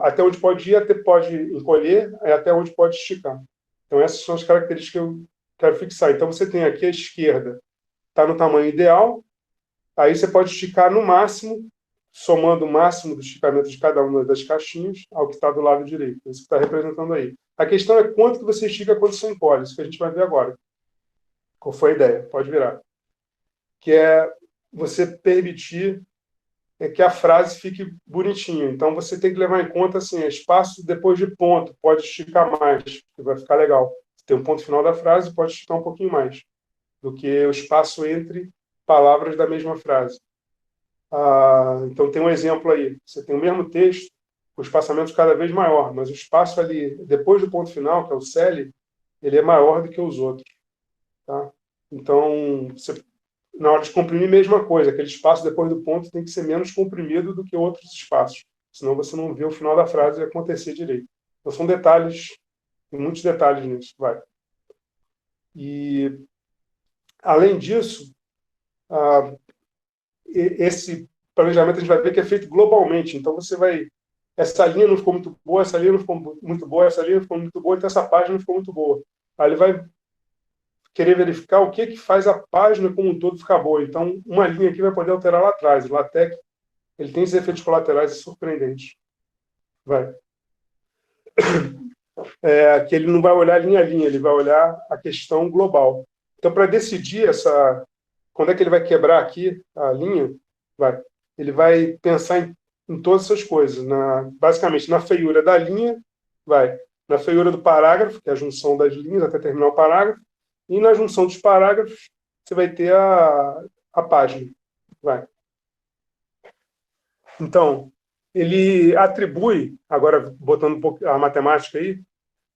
até onde pode ir, até pode encolher, até onde pode esticar. Então, essas são as características que eu quero fixar. Então, você tem aqui a esquerda, está no tamanho ideal, aí você pode esticar no máximo, somando o máximo do esticamento de cada uma das caixinhas ao que está do lado direito. Isso que está representando aí. A questão é quanto que você estica quando você encolhe, isso que a gente vai ver agora. Qual foi a ideia? Pode virar. Que é você permitir que a frase fique bonitinha. Então, você tem que levar em conta assim, espaço depois de ponto, pode esticar mais, que vai ficar legal. Tem um ponto final da frase, pode esticar um pouquinho mais do que o espaço entre palavras da mesma frase. Então, tem um exemplo aí. Você tem o mesmo texto, o espaçamento cada vez maior, mas o espaço ali, depois do ponto final, que é o CL, ele é maior do que os outros. Tá? Então, na hora de comprimir, mesma coisa. Aquele espaço depois do ponto tem que ser menos comprimido do que outros espaços. Senão você não vê o final da frase acontecer direito. Então, são detalhes, tem muitos detalhes nisso. Vai. E, além disso, esse planejamento a gente vai ver que é feito globalmente. Então, você vai... Essa linha não ficou muito boa, essa linha não ficou muito boa, essa linha não ficou muito boa, então essa página não ficou muito boa. Aí ele vai querer verificar o que faz a página como um todo ficar boa. Então, uma linha aqui vai poder alterar lá atrás. O LaTeX, ele tem esses efeitos colaterais surpreendentes. Vai. Que ele não vai olhar linha a linha, ele vai olhar a questão global. Então, para decidir quando é que ele vai quebrar aqui a linha, ele vai pensar em todas essas coisas. Basicamente, na feiura da linha, na feiura do parágrafo, que é a junção das linhas até terminar o parágrafo, e na junção dos parágrafos, você vai ter a página. Então, ele atribui, agora botando um pouco a matemática aí,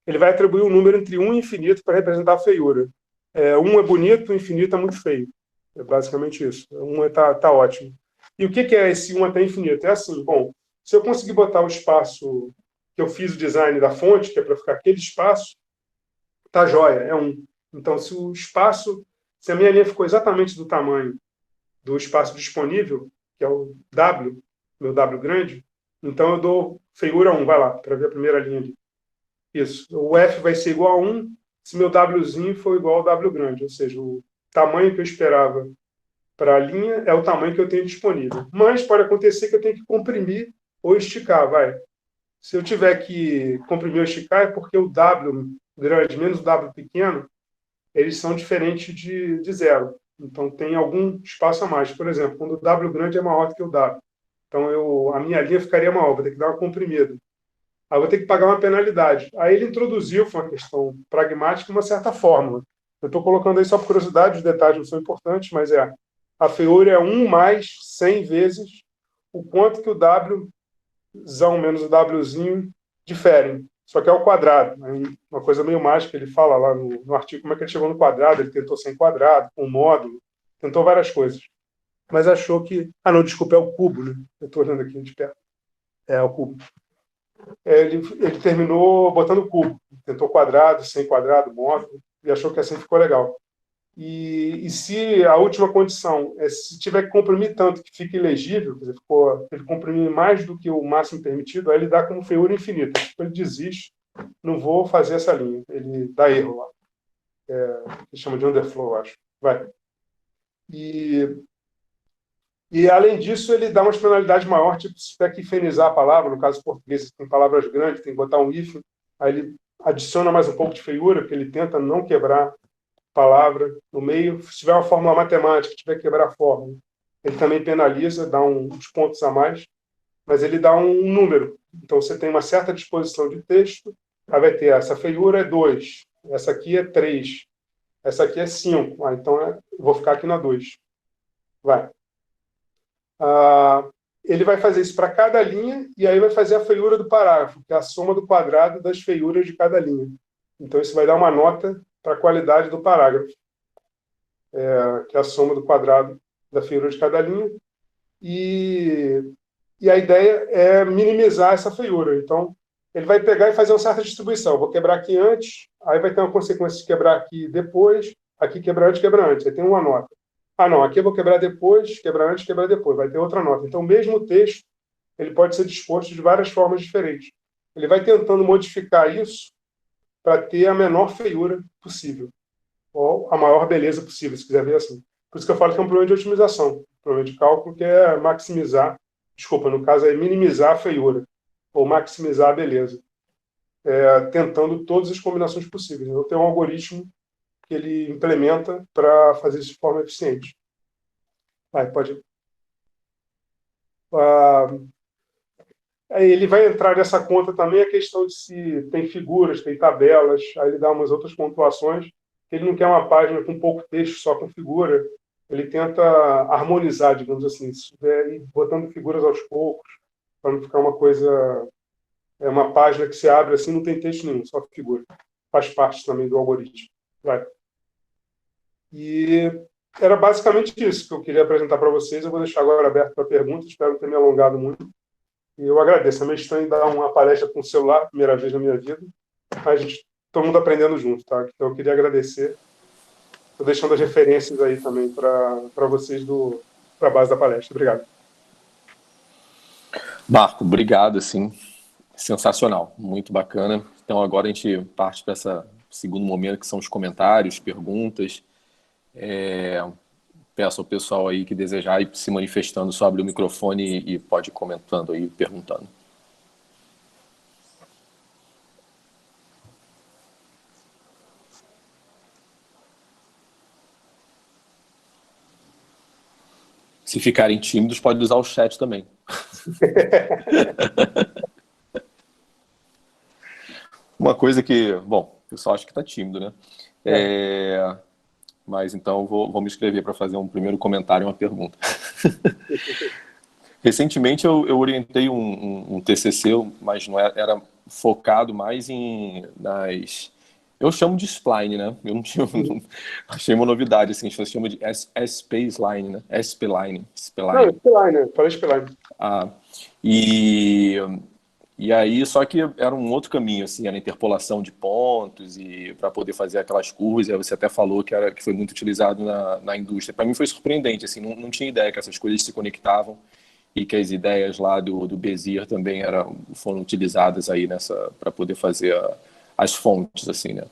ele vai atribuir um número entre 1 e infinito para representar a feiura. 1 é bonito, o infinito é muito feio. É basicamente isso. 1 tá ótimo. E o que é esse 1 até infinito? É assim, bom, se eu conseguir botar o espaço que eu fiz o design da fonte, que é para ficar aquele espaço, tá jóia, é 1. Então, se a minha linha ficou exatamente do tamanho do espaço disponível, que é o W, meu W grande, então eu dou feiura 1, vai lá, para ver a primeira linha ali. Isso. O F vai ser igual a 1 se meu Wzinho for igual ao W grande, ou seja, o tamanho que eu esperava para a linha é o tamanho que eu tenho disponível. Mas pode acontecer que eu tenha que comprimir ou esticar, Se eu tiver que comprimir ou esticar, é porque o W grande menos o W pequeno, eles são diferentes de zero. Então, tem algum espaço a mais. Por exemplo, quando o W grande é maior do que o W. Então, a minha linha ficaria maior, vou ter que dar uma comprimida. Aí vou ter que pagar uma penalidade. Aí ele introduziu, foi uma questão pragmática, uma certa fórmula. Eu estou colocando aí só por curiosidade, os detalhes não são importantes, mas a feiura é 1 mais 100 vezes o quanto que o Wzão menos o Wzinho diferem. Só que é ao quadrado. Uma coisa meio mágica, ele fala lá no artigo como é que ele chegou no quadrado, ele tentou ser em quadrado, com módulo, tentou várias coisas. Mas achou que... não, desculpa, é o cubo, né? Eu estou olhando aqui de perto. É o cubo. Ele terminou botando cubo. Tentou quadrado, sem quadrado, módulo, e achou que assim ficou legal. E se a última condição se tiver que comprimir tanto que fique ilegível, quer dizer, ele comprimir mais do que o máximo permitido, aí ele dá como feiura infinita. Ele desiste, não vou fazer essa linha. Ele dá erro lá. Ele chama de underflow, acho. E, além disso, ele dá uma penalidade maior, tipo, se tiver que hifenizar a palavra, no caso português, tem palavras grandes, tem que botar um hífen, aí ele adiciona mais um pouco de feiura, porque ele tenta não quebrar palavra no meio. Se tiver uma fórmula matemática, tiver que quebrar a fórmula, ele também penaliza, dá uns pontos a mais. mas ele dá um número. Então, você tem uma certa disposição de texto, aí vai ter essa feiura é 2, essa aqui é 3, essa aqui é 5. Então, eu vou ficar aqui na 2. Vai. Ele vai fazer isso para cada linha e aí vai fazer a feiura do parágrafo, que é a soma do quadrado das feiuras de cada linha. Então, isso vai dar uma nota para a qualidade do parágrafo, que é a soma do quadrado da feiura de cada linha. E a ideia é minimizar essa feiura. Então, ele vai pegar e fazer uma certa distribuição. Vou quebrar aqui antes, aí vai ter uma consequência de quebrar aqui depois, aqui quebrar antes, quebrar antes. Aí tem uma nota. Não, aqui eu vou quebrar depois, quebrar antes, quebrar depois. Vai ter outra nota. Então, o mesmo texto, ele pode ser disposto de várias formas diferentes. Ele vai tentando modificar isso para ter a menor feiura possível, ou a maior beleza possível, se quiser ver assim. Por isso que eu falo que é um problema de otimização, um problema de cálculo que é maximizar, no caso é minimizar a feiura, ou maximizar a beleza, tentando todas as combinações possíveis. Eu tenho um algoritmo que ele implementa para fazer isso de forma eficiente. Pode. Aí ele vai entrar nessa conta também a questão de se tem figuras, tem tabelas, aí ele dá umas outras pontuações. Ele não quer uma página com pouco texto, só com figura. Ele tenta harmonizar, digamos assim, ir botando figuras aos poucos, para não ficar uma coisa... uma página que se abre assim, não tem texto nenhum, só figura. Faz parte também do algoritmo. E era basicamente isso que eu queria apresentar para vocês. Eu vou deixar agora aberto para perguntas, espero não ter me alongado muito. E eu agradeço. É meio estranho dar uma palestra com o celular, primeira vez na minha vida. A gente, todo mundo aprendendo junto, tá? Então eu queria agradecer. Estou deixando as referências aí também para vocês para a base da palestra. Obrigado. Marco, obrigado, assim, sensacional, muito bacana. Então agora a gente parte para esse segundo momento, que são os comentários, perguntas. Peço ao pessoal aí que desejar ir se manifestando, só abrir o microfone e pode ir comentando aí, perguntando. Se ficarem tímidos, pode usar o chat também. Uma coisa que... Bom, o pessoal acha que está tímido, né? Mas então vou me inscrever para fazer um primeiro comentário e uma pergunta. Recentemente eu orientei um TCC, mas não era focado mais nas... Eu chamo de spline, né? Eu não tinha... achei uma novidade, assim, a gente chama de SP-line, né? SP-line. Não, SP-line, falei SP-line. E aí, só que era um outro caminho, assim, era interpolação de pontos e para poder fazer aquelas curvas, e aí você até falou que foi muito utilizado na indústria. Para mim foi surpreendente, assim, não tinha ideia que essas coisas se conectavam e que as ideias lá do Bezier também foram utilizadas aí para poder fazer as fontes, assim, né?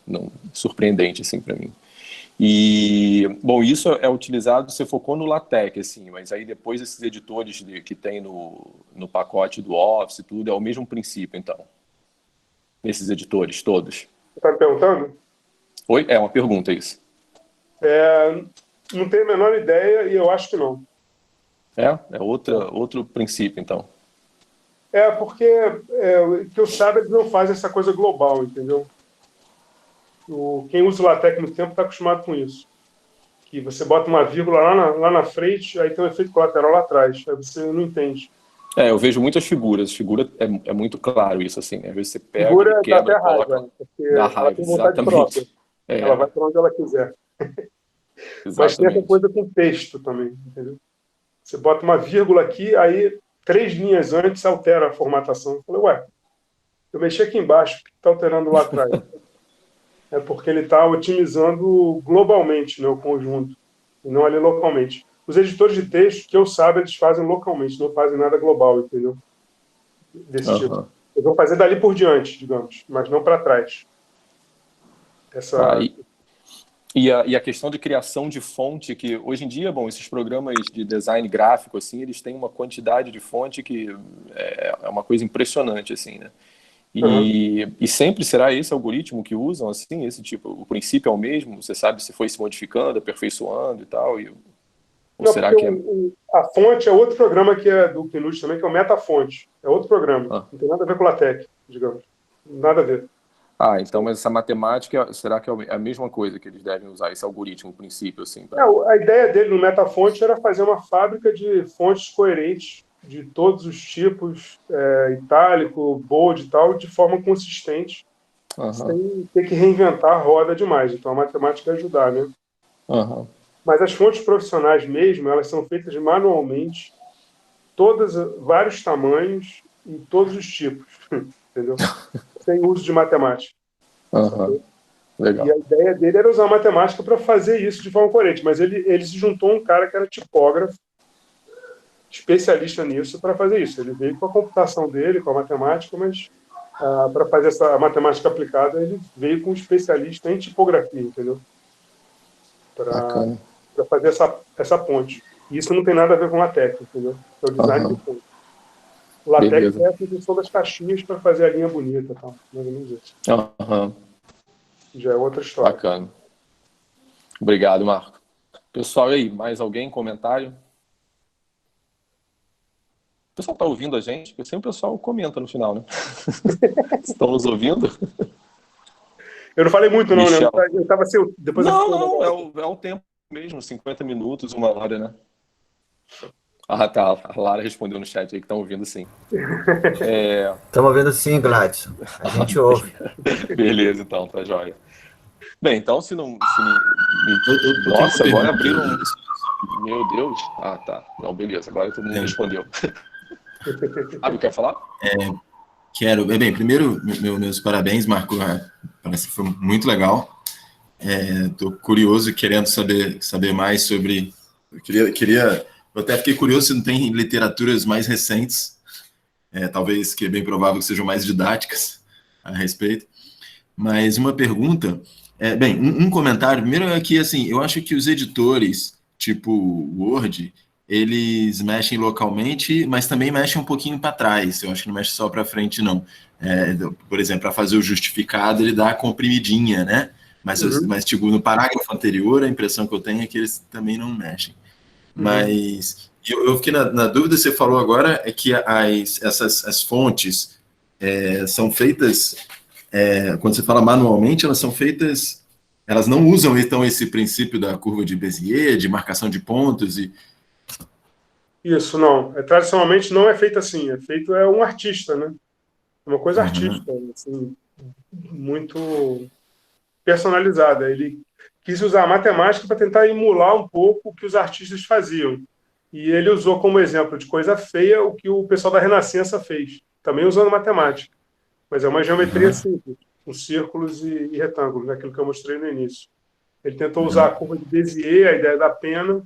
Surpreendente, assim, para mim. E, bom, isso é utilizado, você focou no LaTeX, assim, mas aí depois esses editores que tem no pacote do Office e tudo, é o mesmo princípio, então? Esses editores, todos? Você está me perguntando? Oi? É uma pergunta isso. Não tenho a menor ideia e eu acho que não. É outro princípio, então. Porque, que eu saiba, eles não fazem essa coisa global, entendeu? Quem usa o LaTeX no tempo está acostumado com isso. Que você bota uma vírgula lá na frente, aí tem um efeito colateral lá atrás. Aí você não entende. Eu vejo muitas figuras. Figura é muito claro isso, assim, né? Às vezes você pega, figura quebra, dá até coloca... raiva, porque dá ela raiva, tem vontade exatamente. própria. Ela vai para onde ela quiser. Exatamente. Mas tem essa coisa com texto também, entendeu? Você bota uma vírgula aqui, aí 3 linhas antes altera a formatação. Eu falei, eu mexi aqui embaixo, o que está alterando lá atrás? É porque ele está otimizando globalmente, né, o conjunto, e não ali localmente. Os editores de texto, que eu saiba, eles fazem localmente, não fazem nada global, entendeu? Desse tipo. Eles vão fazer dali por diante, digamos, mas não para trás. E a questão de criação de fonte, que hoje em dia, bom, esses programas de design gráfico, assim, eles têm uma quantidade de fonte que é uma coisa impressionante, assim, né? E sempre será esse algoritmo que usam, assim, esse tipo, o princípio é o mesmo? Você sabe se foi se modificando, aperfeiçoando e tal? Ou será porque que é... a fonte é outro programa que é do Knut também, que é o MetaFonte. É outro programa. Não tem nada a ver com o LaTeX, digamos. Nada a ver. Então, mas essa matemática, será que é a mesma coisa que eles devem usar, esse algoritmo, o princípio, assim? A ideia dele no MetaFonte era fazer uma fábrica de fontes coerentes de todos os tipos, itálico, bold e tal, de forma consistente, sem ter que reinventar a roda demais. Então, a matemática ia ajudar, né? Mas as fontes profissionais mesmo, elas são feitas manualmente, vários tamanhos e todos os tipos, entendeu? Sem uso de matemática. Legal. E a ideia dele era usar a matemática para fazer isso de forma coerente, mas ele se juntou a um cara que era tipógrafo, especialista nisso, para fazer isso. Ele veio com a computação dele, com a matemática, mas para fazer essa matemática aplicada, ele veio com um especialista em tipografia, entendeu? Para fazer essa ponte. E isso não tem nada a ver com LaTeX, entendeu? É o design de ponte. O LaTeX é a função das caixinhas para fazer a linha bonita, tá? Mais ou menos isso. Já é outra história. Bacana. Obrigado, Marco. Pessoal, e aí, mais alguém? Comentário? O pessoal está ouvindo a gente? Porque sempre o pessoal comenta no final, né? Estão nos ouvindo? Eu não falei muito, não, Michel. né? Eu estava assim, depois Não, é o tempo mesmo, 50 minutos, 1 hora, né? Tá. A Lara respondeu no chat aí que estão ouvindo sim. Estamos ouvindo sim, Gladys. A gente ouve. Beleza, então, tá joia. Bem, então se não... Nossa, agora abriram... Meu Deus. Tá. Não, beleza, agora todo mundo respondeu. Quer falar? Quero. Bem, primeiro, meus parabéns, Marco. Parece que foi muito legal. Estou curioso, querendo saber mais sobre... Eu até fiquei curioso se não tem literaturas mais recentes, talvez que é bem provável que sejam mais didáticas a respeito. Mas uma pergunta... um comentário. Primeiro é que, assim, eu acho que os editores, tipo Word, eles mexem localmente, mas também mexem um pouquinho para trás. Eu acho que não mexe só para frente, não. Por exemplo, para fazer o justificado, ele dá a comprimidinha, né? Mas tipo, no parágrafo anterior, a impressão que eu tenho é que eles também não mexem. Mas eu fiquei na dúvida, você falou agora, é que as fontes são feitas, quando você fala manualmente, elas são feitas, elas não usam então esse princípio da curva de Bézier, de marcação de pontos e... Isso, não. Tradicionalmente não é feito assim, é um artista, né? Uma coisa artística, assim, muito personalizada. Ele quis usar a matemática para tentar emular um pouco o que os artistas faziam. E ele usou como exemplo de coisa feia o que o pessoal da Renascença fez, também usando matemática. Mas é uma geometria simples, com círculos e retângulos, aquilo que eu mostrei no início. Ele tentou usar a curva de Bézier, a ideia da pena,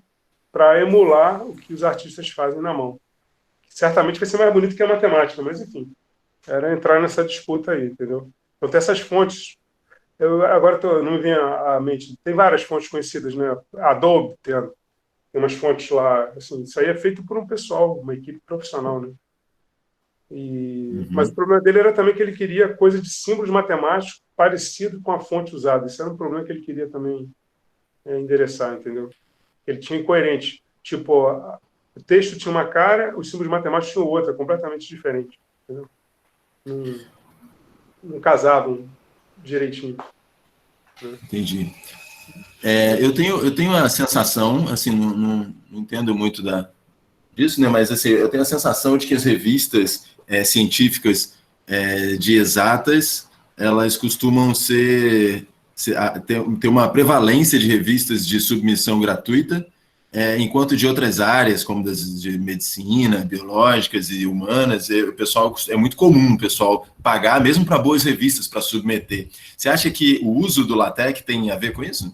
para emular o que os artistas fazem na mão. Certamente vai ser mais bonito que a matemática, mas enfim, era entrar nessa disputa aí, entendeu? Então tem essas fontes. Agora não me vem à mente. Tem várias fontes conhecidas, né? Adobe tem umas fontes lá. Assim, isso aí é feito por um pessoal, uma equipe profissional, né? Mas o problema dele era também que ele queria coisa de símbolos matemáticos parecido com a fonte usada. Isso era um problema que ele queria também endereçar, entendeu? Ele tinha incoerente. Tipo, o texto tinha uma cara, os símbolos matemáticos tinham outra, completamente diferente. Entendeu? Não casavam direitinho. Entendi. Eu tenho a sensação, assim, não entendo muito disso, né? Mas assim, eu tenho a sensação de que as revistas científicas de exatas, elas costumam ter uma prevalência de revistas de submissão gratuita, enquanto de outras áreas, como das de medicina, biológicas e humanas, o pessoal é muito comum o pessoal pagar, mesmo para boas revistas, para submeter. Você acha que o uso do LaTeX tem a ver com isso?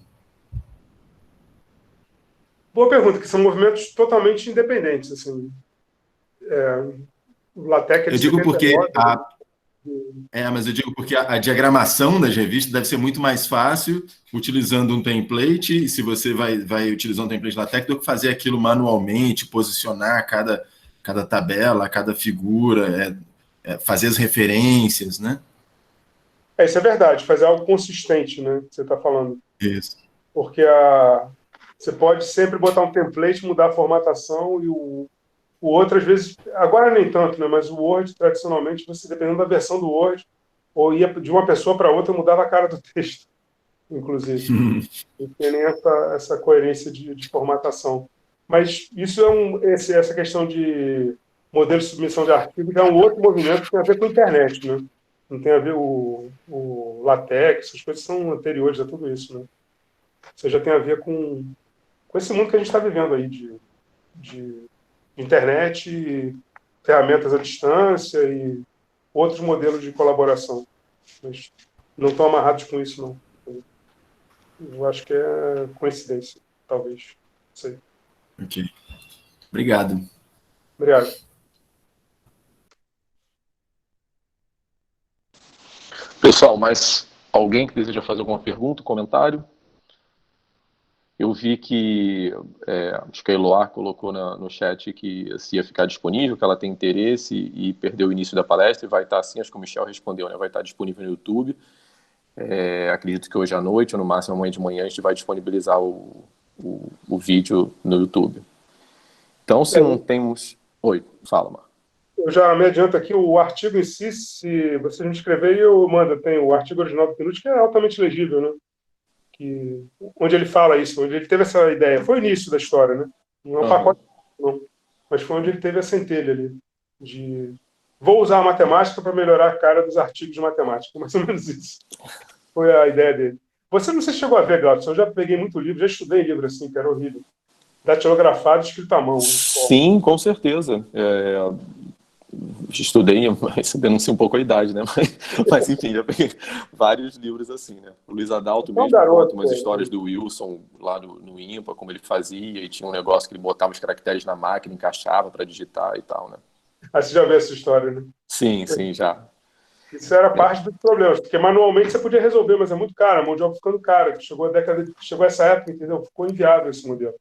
Boa pergunta, que são movimentos totalmente independentes. Assim. O LaTeX é de Eu digo porque mas eu digo porque a diagramação das revistas deve ser muito mais fácil utilizando um template, e se você vai utilizar um template LaTeX, do que fazer aquilo manualmente, posicionar cada tabela, cada figura, fazer as referências, né? Isso é verdade, fazer algo consistente, né? Que você está falando. Isso. Porque você pode sempre botar um template, mudar a formatação, e o outro, às vezes, agora nem tanto, né? Mas o Word, tradicionalmente, você, dependendo da versão do Word, ou ia de uma pessoa para outra, mudava a cara do texto, inclusive. Não tem nem essa coerência de formatação. Mas isso essa questão de modelo de submissão de arquivo já é um outro movimento que tem a ver com a internet, né? Não tem a ver o LaTeX, essas coisas são anteriores a tudo isso, né? Isso já tem a ver com esse mundo que a gente está vivendo aí de internet, ferramentas à distância e outros modelos de colaboração. Mas não estão amarrados com isso, não. Eu acho que é coincidência, talvez. Não sei. Ok. Obrigado. Obrigado. Pessoal, mais alguém que deseja fazer alguma pergunta, comentário? Eu vi que, acho que a Eloá colocou no chat que se ia ficar disponível, que ela tem interesse e perdeu o início da palestra, e vai estar assim, acho que o Michel respondeu, né? Vai estar disponível no YouTube. Acredito que hoje à noite, ou no máximo amanhã de manhã, a gente vai disponibilizar o vídeo no YouTube. Então, se não temos... Oi, fala, Marco. Eu já me adianto aqui, o artigo em si, se você me escrever, eu mando. Tem o artigo original do Knut, que é altamente legível, né? Onde ele fala isso, onde ele teve essa ideia. Foi o início da história, né? Não é um pacote, não. Mas foi onde ele teve essa centelha ali. Vou usar a matemática para melhorar a cara dos artigos de matemática. Mais ou menos isso. Foi a ideia dele. Você não sei se chegou a ver, Glaucio, eu já peguei muito livro, já estudei livro assim, que era horrível. Datilografado, escrito à mão. Sim, com certeza. Estudei, isso denuncia um pouco a idade, né? Mas enfim, já peguei vários livros assim, né? O Luiz Adalto mesmo conta umas histórias do Wilson lá no IMPA, como ele fazia, e tinha um negócio que ele botava os caracteres na máquina, encaixava para digitar e tal, né? Você já viu essa história, né? Sim, já. Isso era parte dos problemas, porque manualmente você podia resolver, mas é muito caro, a mão de obra ficando cara. Chegou essa época, entendeu? Ficou inviável esse modelo.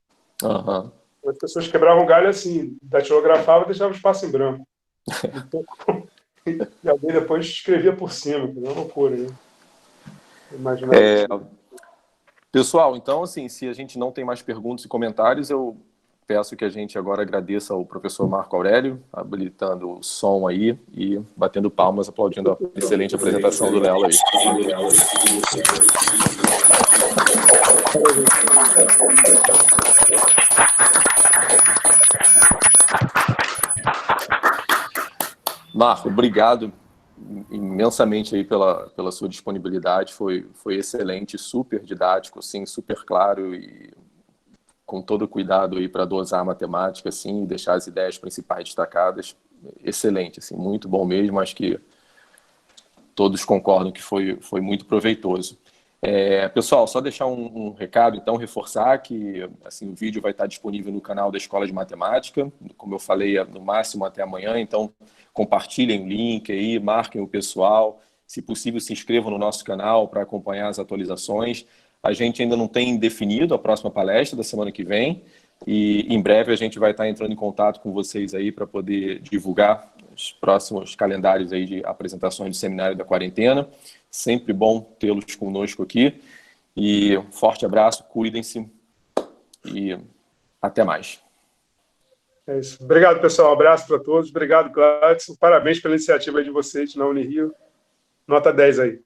As pessoas quebravam galho assim, datilografava e deixava o espaço em branco. E alguém depois escrevia por cima, que é uma loucura, né? Pessoal, então, assim, se a gente não tem mais perguntas e comentários, eu peço que a gente agora agradeça ao professor Marco Aurélio, habilitando o som aí e batendo palmas, aplaudindo a excelente apresentação do Léo aí. Marco, obrigado imensamente aí pela sua disponibilidade, foi excelente, super didático, assim, super claro e com todo o cuidado aí para dosar a matemática, assim, e deixar as ideias principais destacadas, excelente, assim, muito bom mesmo, acho que todos concordam que foi muito proveitoso. Pessoal, só deixar um recado, então, reforçar que assim, o vídeo vai estar disponível no canal da Escola de Matemática, como eu falei, no máximo até amanhã, então compartilhem o link aí, marquem o pessoal, se possível se inscrevam no nosso canal para acompanhar as atualizações. A gente ainda não tem definido a próxima palestra da semana que vem e em breve a gente vai estar entrando em contato com vocês aí para poder divulgar os próximos calendários aí de apresentações do Seminário da Quarentena. Sempre bom tê-los conosco aqui. E um forte abraço, cuidem-se e até mais. É isso. Obrigado, pessoal. Um abraço para todos. Obrigado, Gladson. Parabéns pela iniciativa de vocês na Unirio. Nota 10 aí.